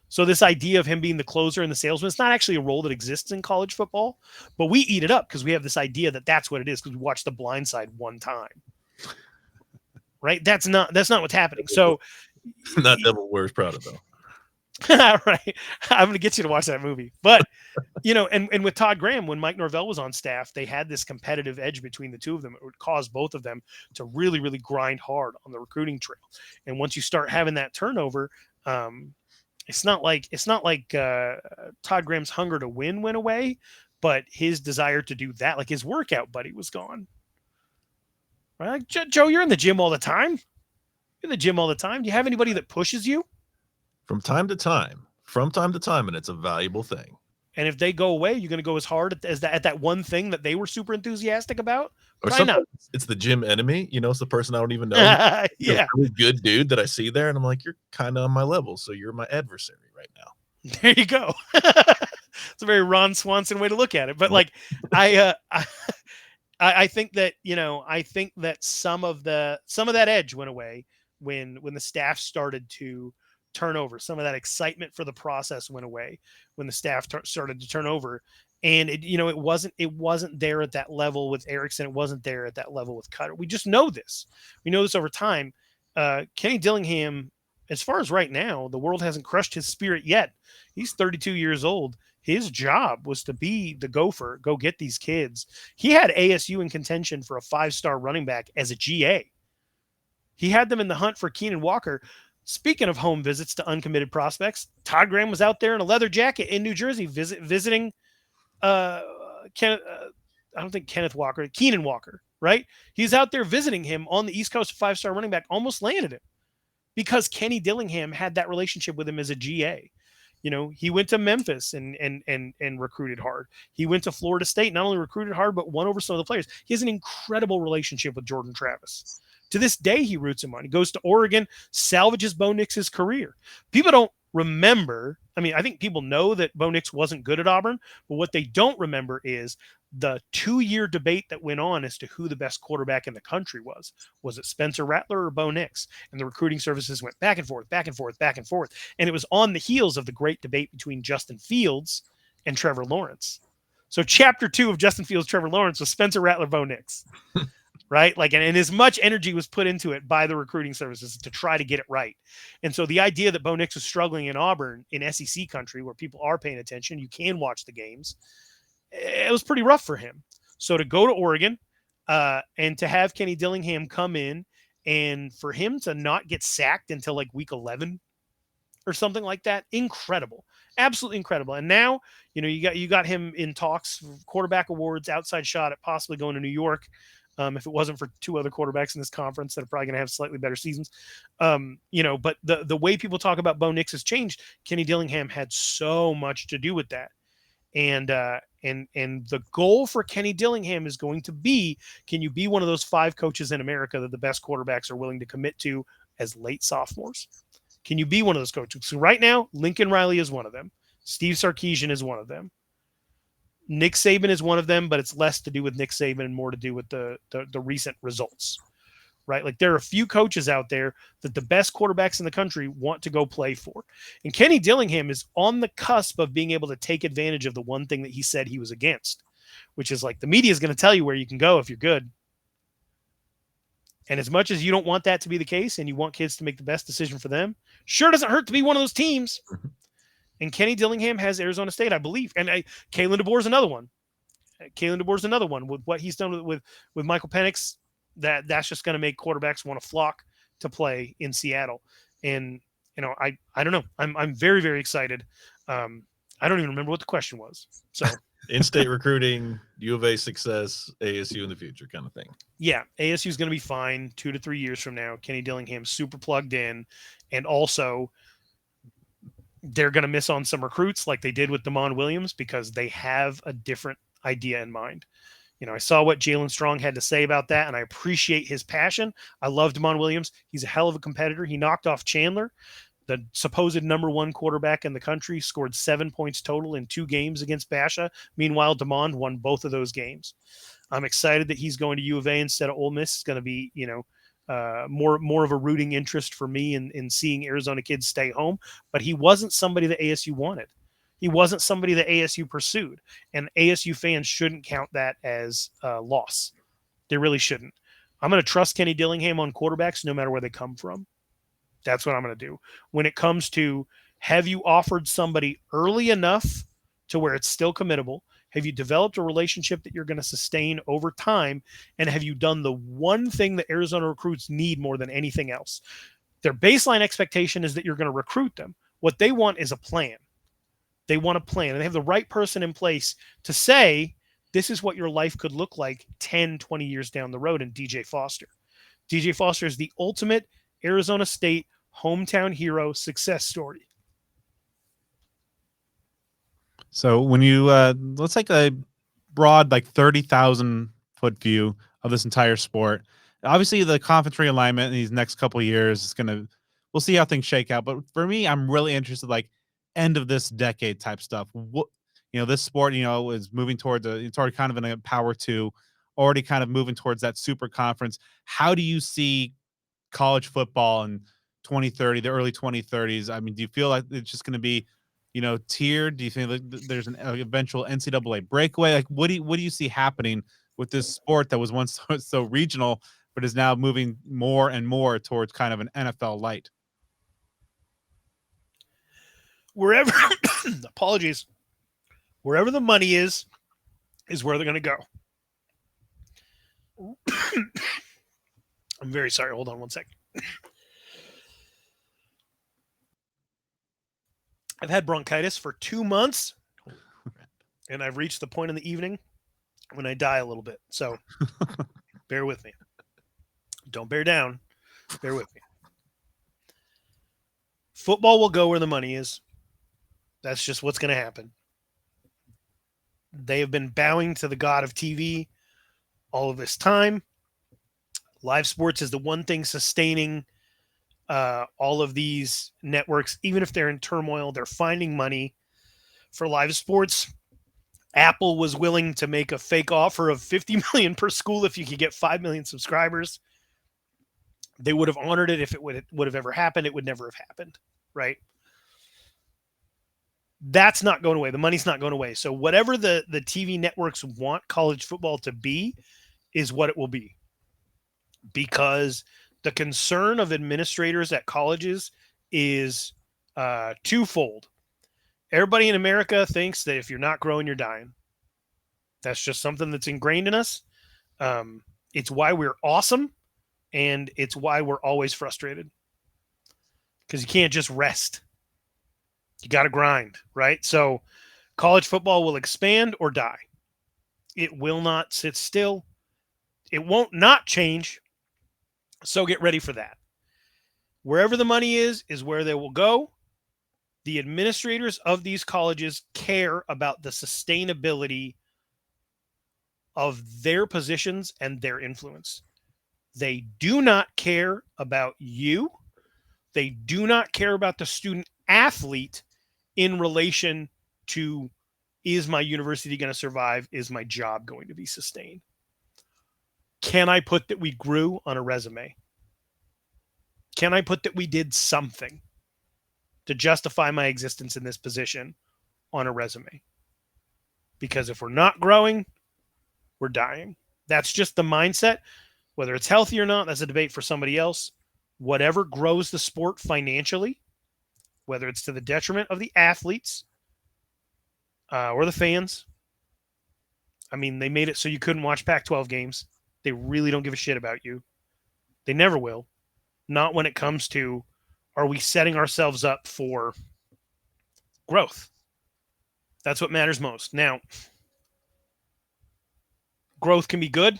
So this idea of him being the closer and the salesman, it's not actually a role that exists in college football, but we eat it up because we have this idea that that's what it is, because we watched The Blind Side one time. Right? That's not what's happening. So not Devil Wears Prada, though. Right. I'm going to get you to watch that movie. But, and with Todd Graham, when Mike Norvell was on staff, they had this competitive edge between the two of them. It would cause both of them to really, really grind hard on the recruiting trail. And once you start having that turnover, it's not like Todd Graham's hunger to win went away, but his desire to do that, like his workout buddy was gone. Right? Like, Joe, you're in the gym all the time. You're in the gym all the time. Do you have anybody that pushes you? From time to time, and it's a valuable thing. And if they go away, you're going to go as hard as at that one thing that they were super enthusiastic about? Or Probably not. It's the gym enemy. It's the person I don't even know. Yeah. Really good dude that I see there, and I'm like, you're kind of on my level, so you're my adversary right now. There you go. It's a very Ron Swanson way to look at it. But like, I think that some of that edge went away when the staff started to turn over. Some of that excitement for the process went away when the staff started to turn over, and it wasn't there at that level with Erickson. It wasn't there at that level with Cutter. We just know this. We know this over time. Kenny Dillingham, as far as right now, the world hasn't crushed his spirit yet. He's 32 years old. His job was to be the gopher, go get these kids. He had ASU in contention for a 5-star running back as a GA. He had them in the hunt for Keenan Walker. Speaking of home visits to uncommitted prospects, Todd Graham was out there in a leather jacket in New Jersey visiting Keenan Walker, right? He's out there visiting him on the East Coast, 5-star running back, almost landed him because Kenny Dillingham had that relationship with him as a GA. He went to Memphis and recruited hard. He went to Florida State, not only recruited hard, but won over some of the players. He has an incredible relationship with Jordan Travis. To this day, he roots him on. He goes to Oregon, salvages Bo Nix's career. People don't remember. I mean, I think people know that Bo Nix wasn't good at Auburn, but what they don't remember is the 2-year debate that went on as to who the best quarterback in the country was. Was it Spencer Rattler or Bo Nix? And the recruiting services went back and forth, back and forth, back and forth. And it was on the heels of the great debate between Justin Fields and Trevor Lawrence. So chapter 2 of Justin Fields, Trevor Lawrence was Spencer Rattler, Bo Nix. Right? Like, and as much energy was put into it by the recruiting services to try to get it right. And so the idea that Bo Nix was struggling in Auburn, in SEC country, where people are paying attention, you can watch the games, it was pretty rough for him. So to go to Oregon and to have Kenny Dillingham come in and for him to not get sacked until like week 11 or something like that, incredible. Absolutely incredible. And now, you got him in talks for quarterback awards, outside shot at possibly going to New York. If it wasn't for 2 other quarterbacks in this conference that are probably going to have slightly better seasons. But the way people talk about Bo Nix has changed. Kenny Dillingham had so much to do with that. And the goal for Kenny Dillingham is going to be, can you be one of those 5 coaches in America that the best quarterbacks are willing to commit to as late sophomores? Can you be one of those coaches? So right now, Lincoln Riley is one of them. Steve Sarkisian is one of them. Nick Saban is one of them, but it's less to do with Nick Saban and more to do with the recent results, right? Like, there are a few coaches out there that the best quarterbacks in the country want to go play for. And Kenny Dillingham is on the cusp of being able to take advantage of the one thing that he said he was against, which is like, the media is going to tell you where you can go if you're good. And as much as you don't want that to be the case and you want kids to make the best decision for them, sure doesn't hurt to be one of those teams. And Kenny Dillingham has Arizona State, I believe. And Kalen DeBoer is another one. With what he's done with Michael Penix, that's just going to make quarterbacks want to flock to play in Seattle. And, I don't know. I'm very, very excited. I don't even remember what the question was. So in-state recruiting, U of A success, ASU in the future kind of thing. Yeah, ASU is going to be fine 2 to 3 years from now. Kenny Dillingham super plugged in. And also, they're going to miss on some recruits like they did with Damon Williams because they have a different idea in mind. I saw what Jalen Strong had to say about that, and I appreciate his passion. I love Damon Williams. He's a hell of a competitor. He knocked off Chandler, the supposed number 1 quarterback in the country, scored 7 points total in 2 games against Basha. Meanwhile, Damon won both of those games. I'm excited that he's going to U of A instead of Ole Miss. It's going to be, more of a rooting interest for me in seeing Arizona kids stay home, but he wasn't somebody that ASU wanted. He wasn't somebody that ASU pursued, and ASU fans shouldn't count that as a loss. They really shouldn't. I'm going to trust Kenny Dillingham on quarterbacks no matter where they come from. That's what I'm going to do. When it comes to Have you offered somebody early enough to where it's still committable? Have you developed a relationship that you're going to sustain over time? And have you done the one thing that Arizona recruits need more than anything else? Their baseline expectation is that you're going to recruit them. What they want is a plan. They want a plan, and they have the right person in place to say, this is what your life could look like 10, 20 years down the road in DJ Foster. DJ Foster is the ultimate Arizona State hometown hero success story. So when you let's take a broad, like 30,000 foot view of this entire sport. Obviously, the conference realignment in these next couple of years is gonna. We'll see how things shake out. But for me, I'm really interested, like end of this decade type stuff. What this sport, is moving towards it's already kind of in a power two, already kind of moving towards that super conference. How do you see college football in 2030, the early 2030s? I mean, do you feel like it's just going to be, tiered? Do you think that there's an eventual NCAA breakaway? Like, what do you see happening with this sport that was once so regional, but is now moving more and more towards kind of an NFL light? Wherever, apologies, wherever the money is where they're going to go. I'm very sorry. Hold on one second. I've had bronchitis for 2 months, and I've reached the point in the evening when I die a little bit. So bear with me. Don't bear down. Bear with me. Football will go where the money is. That's just what's going to happen. They have been bowing to the god of TV all of this time. Live sports is the one thing sustaining all of these networks. Even if they're in turmoil, they're finding money for live sports. Apple was willing to make a fake offer of $50 million per school if you could get 5 million subscribers. They would have honored it if it would have ever happened. It would never have happened, right? That's not going away. The money's not going away. So whatever the TV networks want college football to be is what it will be. Because the concern of administrators at colleges is twofold. Everybody in America thinks that if you're not growing, you're dying. That's just something that's ingrained in us. It's why we're awesome, and it's why we're always frustrated. Because you can't just rest. You got to grind, right? So college football will expand or die. It will not sit still. It won't not change. So get ready for that. Wherever the money is where they will go. The administrators of these colleges care about the sustainability of their positions and their influence. They do not care about you. They do not care about the student athlete in relation to, is my university going to survive? Is my job going to be sustained? Can I put that we grew on a resume? Can I put that we did something to justify my existence in this position on a resume? Because if we're not growing, we're dying. That's just the mindset. Whether it's healthy or not, that's a debate for somebody else. Whatever grows the sport financially, whether it's to the detriment of the athletes or the fans. I mean, they made it so you couldn't watch Pac-12 games. They really don't give a shit about you. They never will. Not when it comes to, are we setting ourselves up for growth? That's what matters most. Now, growth can be good,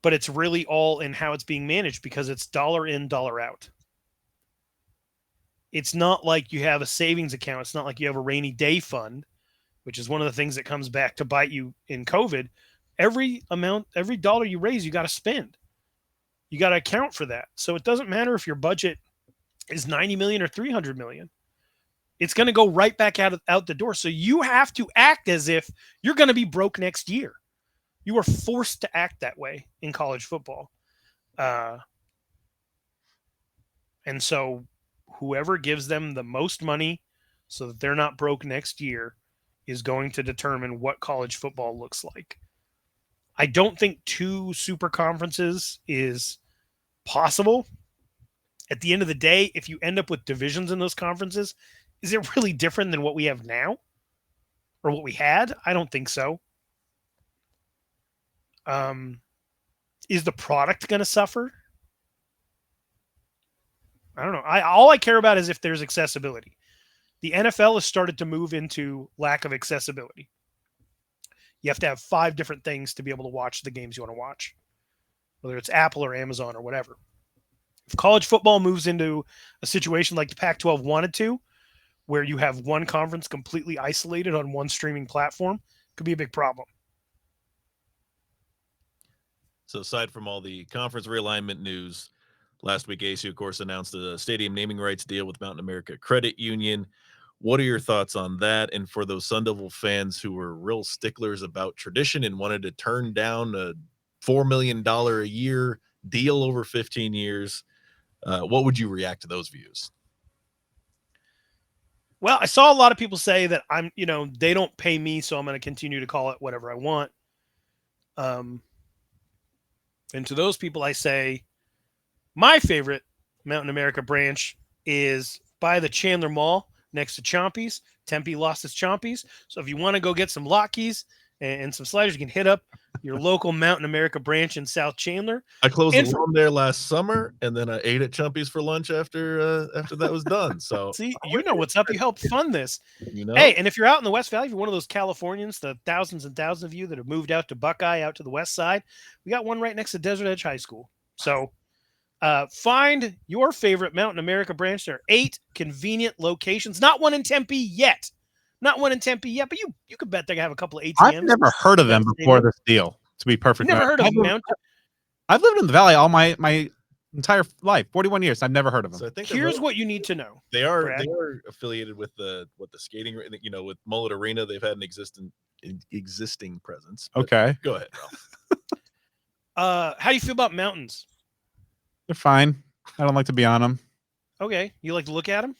but it's really all in how it's being managed because it's dollar in, dollar out. It's not like you have a savings account. It's not like you have a rainy day fund, which is one of the things that comes back to bite you in COVID. Every dollar you raise, you got to spend. You got to account for that. So it doesn't matter if your budget is 90 million or 300 million. It's going to go right back out the door. So you have to act as if you're going to be broke next year. You are forced to act that way in college football. And so whoever gives them the most money so that they're not broke next year is going to determine what college football looks like. I don't think 2 super conferences is possible. At the end of the day, if you end up with divisions in those conferences, is it really different than what we have now or what we had? I don't think so. Is the product going to suffer? I don't know. All I care about is if there's accessibility. The NFL has started to move into lack of accessibility. You have to have 5 different things to be able to watch the games you want to watch, whether it's Apple or Amazon or whatever. If college football moves into a situation like the Pac-12 wanted to, where you have one conference completely isolated on one streaming platform, could be a big problem. So aside from all the conference realignment news, last week ASU, of course, announced a stadium naming rights deal with Mountain America Credit Union. What are your thoughts on that? And for those Sun Devil fans who were real sticklers about tradition and wanted to turn down a $4 million a year deal over 15 years, what would you react to those views? Well, I saw a lot of people say that they don't pay me, so I'm going to continue to call it whatever I want. And to those people, I say my favorite Mountain America branch is by the Chandler Mall next to Chompy's. Tempe lost its Chompy's. So if you want to go get some Lockies and some sliders, you can hit up your local Mountain America branch in South Chandler. I closed the room there last summer, and then I ate at Chumpy's for lunch after that was done. So see, you know what's up. You helped fund this. Hey, and if you're out in the West Valley, if you're one of those Californians, the thousands and thousands of you that have moved out to Buckeye, out to the west side, we got one right next to Desert Edge High School. So find your favorite Mountain America branch. There are 8 convenient locations. Not one in Tempe yet. But you could bet they have a couple of ATMs. I've never heard of them before this deal, to be perfect. Never heard of them. I've lived in the Valley all my entire life, 41 years. I've never heard of them. So I think here's what you need to know. They are affiliated with the skating, with Mullet Arena. They've had an existing presence. Okay. Go ahead, Ralph. How do you feel about mountains? They're fine. I don't like to be on them. Okay. You like to look at them?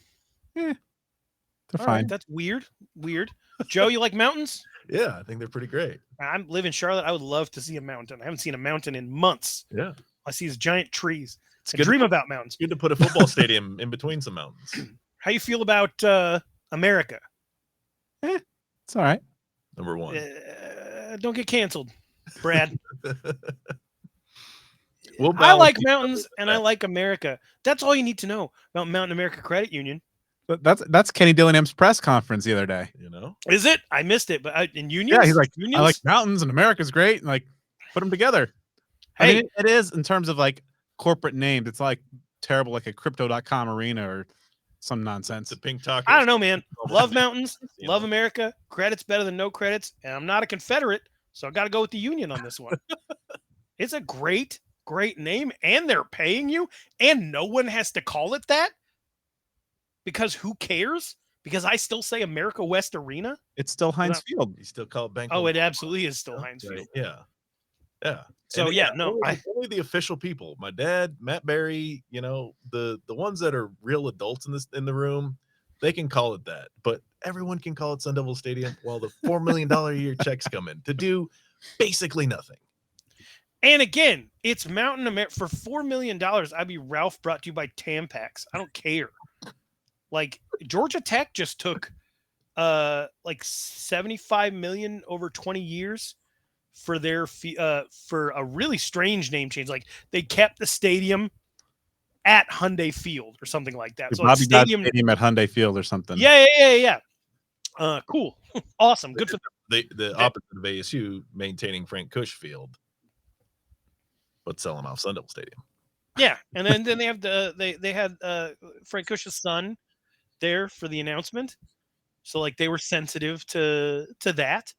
Yeah. They're all fine. Right, that's weird. Joe, you like mountains? Yeah, I think they're pretty great. I live in Charlotte. I would love to see a mountain. I haven't seen a mountain in months. Yeah. I see these giant trees. I dream about mountains. Good to put a football stadium in between some mountains. How you feel about America? It's all right. Number 1. Don't get canceled, Brad. I like mountains and I like America. That's all you need to know about Mountain America Credit Union. That's Kenny Dillingham's press conference the other day. Is it? I missed it. But in unions, yeah, he's like, unions? I like mountains and America's great, and like put them together. Hey, I mean, it is in terms of like corporate names. It's like terrible, like a crypto.com arena or some nonsense. The pink taco. I don't know, man. Love mountains, love America. Credit's better than no credits, and I'm not a Confederate, so I got to go with the union on this one. It's a great name, and they're paying you, and no one has to call it that. Because who cares? Because I still say America West Arena. It's still Heinz Field. You still call it Bank. Oh, it absolutely is still Heinz Field. Yeah. Yeah. So only the official people. My dad, Matt Berry, the ones that are real adults in the room, they can call it that. But everyone can call it Sun Devil Stadium while the $4 million a year checks come in to do basically nothing. And again, it's Mountain America for $4 million. I'd be Ralph, brought to you by Tampax. I don't care. Like Georgia Tech just took like $75 million over 20 years for their for a really strange name change. Like they kept the stadium at Hyundai Field or something like that. So Bobby stadium at Hyundai Field or something. Yeah. Cool. Awesome. Good for the opposite of ASU maintaining Frank Cush Field, but selling off Sun Devil Stadium. Yeah, and then they have they had Frank Cush's son there for the announcement, so like they were sensitive to that,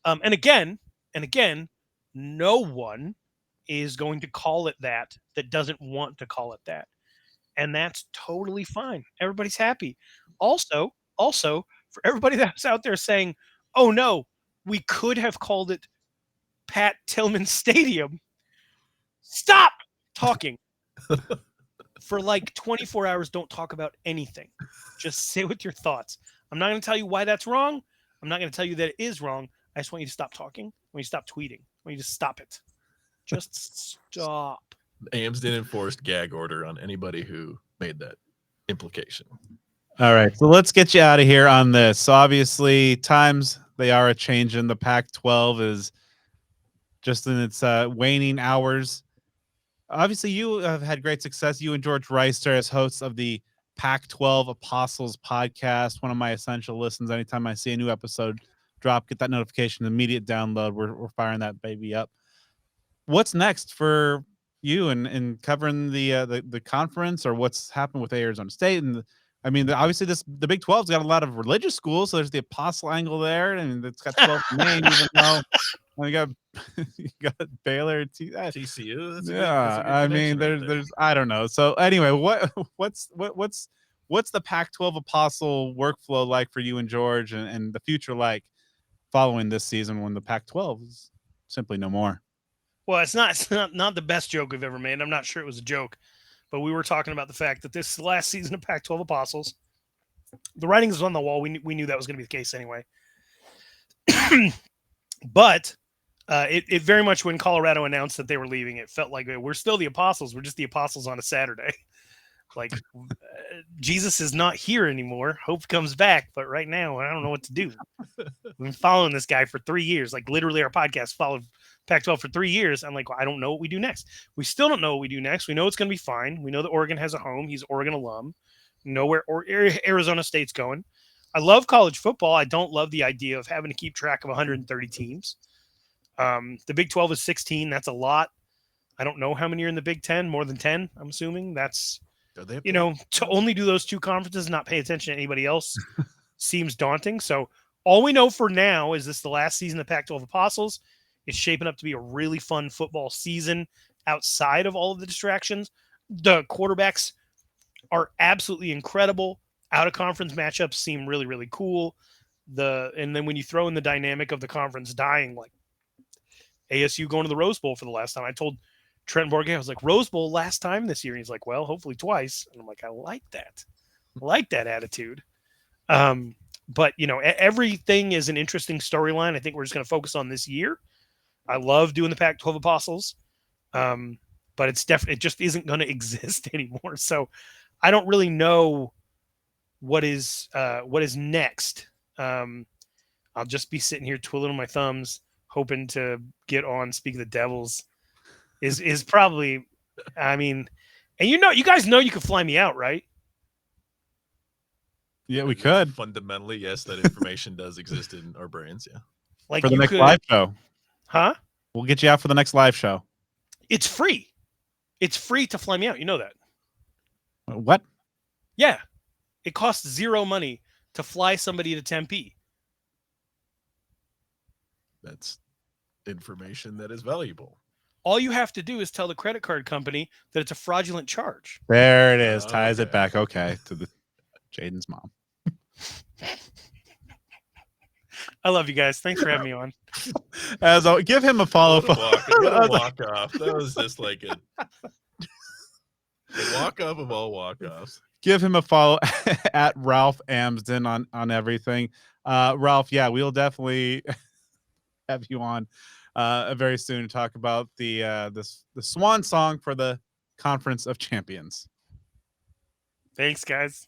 and again, no one is going to call it that doesn't want to call it that, and that's totally fine. Everybody's happy. Also, for everybody that's out there saying, "Oh no, we could have called it Pat Tillman Stadium," stop talking. For like 24 hours, don't talk about anything. Just sit with your thoughts. I'm not going to tell you why that's wrong. I'm not going to tell you that it is wrong. I just want you to stop talking. I want you to stop tweeting. I want you to stop it. Just stop. Amsden enforced gag order on anybody who made that implication. All right, so let's get you out of here on this. So obviously, times they are a changing. The Pac-12 is just in its waning hours. Obviously, you have had great success. You and George Reister as hosts of the Pac-12 Apostles podcast, one of my essential listens. Anytime I see a new episode drop, get that notification, immediate download. We're firing that baby up. What's next for you and covering the conference, or what's happened with Arizona State? And obviously the Big 12's got a lot of religious schools, so there's the Apostle angle there, and it's got 12 names, even though you got you got Baylor, TCU. That's yeah. a good There's I don't know. So anyway, what's the Pac-12 Apostle workflow like for you and George, and the future like following this season when the Pac-12 is simply no more? Well, it's not the best joke we've ever made. I'm not sure it was a joke, but we were talking about the fact that this is the last season of Pac-12 Apostles. The writing is on the wall. We knew that was going to be the case anyway. But it very much, when Colorado announced that they were leaving, it felt like we're still the Apostles. We're just the Apostles on a Saturday. Like Jesus is not here anymore. Hope comes back, but right now I don't know what to do. We've been following this guy for 3 years. Like literally, our podcast followed Pac-12 for 3 years. I'm like, well, I don't know what we do next. We still don't know what we do next. We know it's going to be fine. We know that Oregon has a home. He's Oregon alum. We know where Arizona State's going. I love college football. I don't love the idea of having to keep track of 130 teams. The Big 12 is 16. That's a lot. I don't know how many are in the Big 10. More than 10, I'm assuming. That's, to only do those two conferences and not pay attention to anybody else seems daunting. So all we know for now is this the last season of Pac-12 Apostles. It's shaping up to be a really fun football season outside of all of the distractions. The quarterbacks are absolutely incredible. Out-of-conference matchups seem really, really cool. And then when you throw in the dynamic of the conference dying, like ASU going to the Rose Bowl for the last time, I told Trent Borgay, I was like, Rose Bowl last time this year. And he's like, well, hopefully twice. And I'm like, I like that. I like that attitude. But, everything is an interesting storyline. I think we're just going to focus on this year. I love doing the Pac-12 Apostles, but it just isn't going to exist anymore. So I don't really know what is next. I'll just be sitting here twiddling my thumbs, hoping to get on Speak of the Devils. Is probably, and you guys know you can fly me out, right? Yeah, we could. Fundamentally, yes, that information does exist in our brains. Yeah. Like for the next live show. Huh? We'll get you out for the next live show. It's free. It's free to fly me out. You know that. What? Yeah. It costs zero money to fly somebody to Tempe. That's information that is valuable. All you have to do is tell the credit card company that it's a fraudulent charge. There it is. Ties it back. Okay. To the Jaden's mom. I love you guys. Thanks for having me on. As always, give him a follow. Walk off. That was just like a walk off of all walk offs. Give him a follow at Ralph Amsden on everything. Ralph, yeah, we'll definitely have you on very soon to talk about the swan song for the Conference of Champions. Thanks, guys.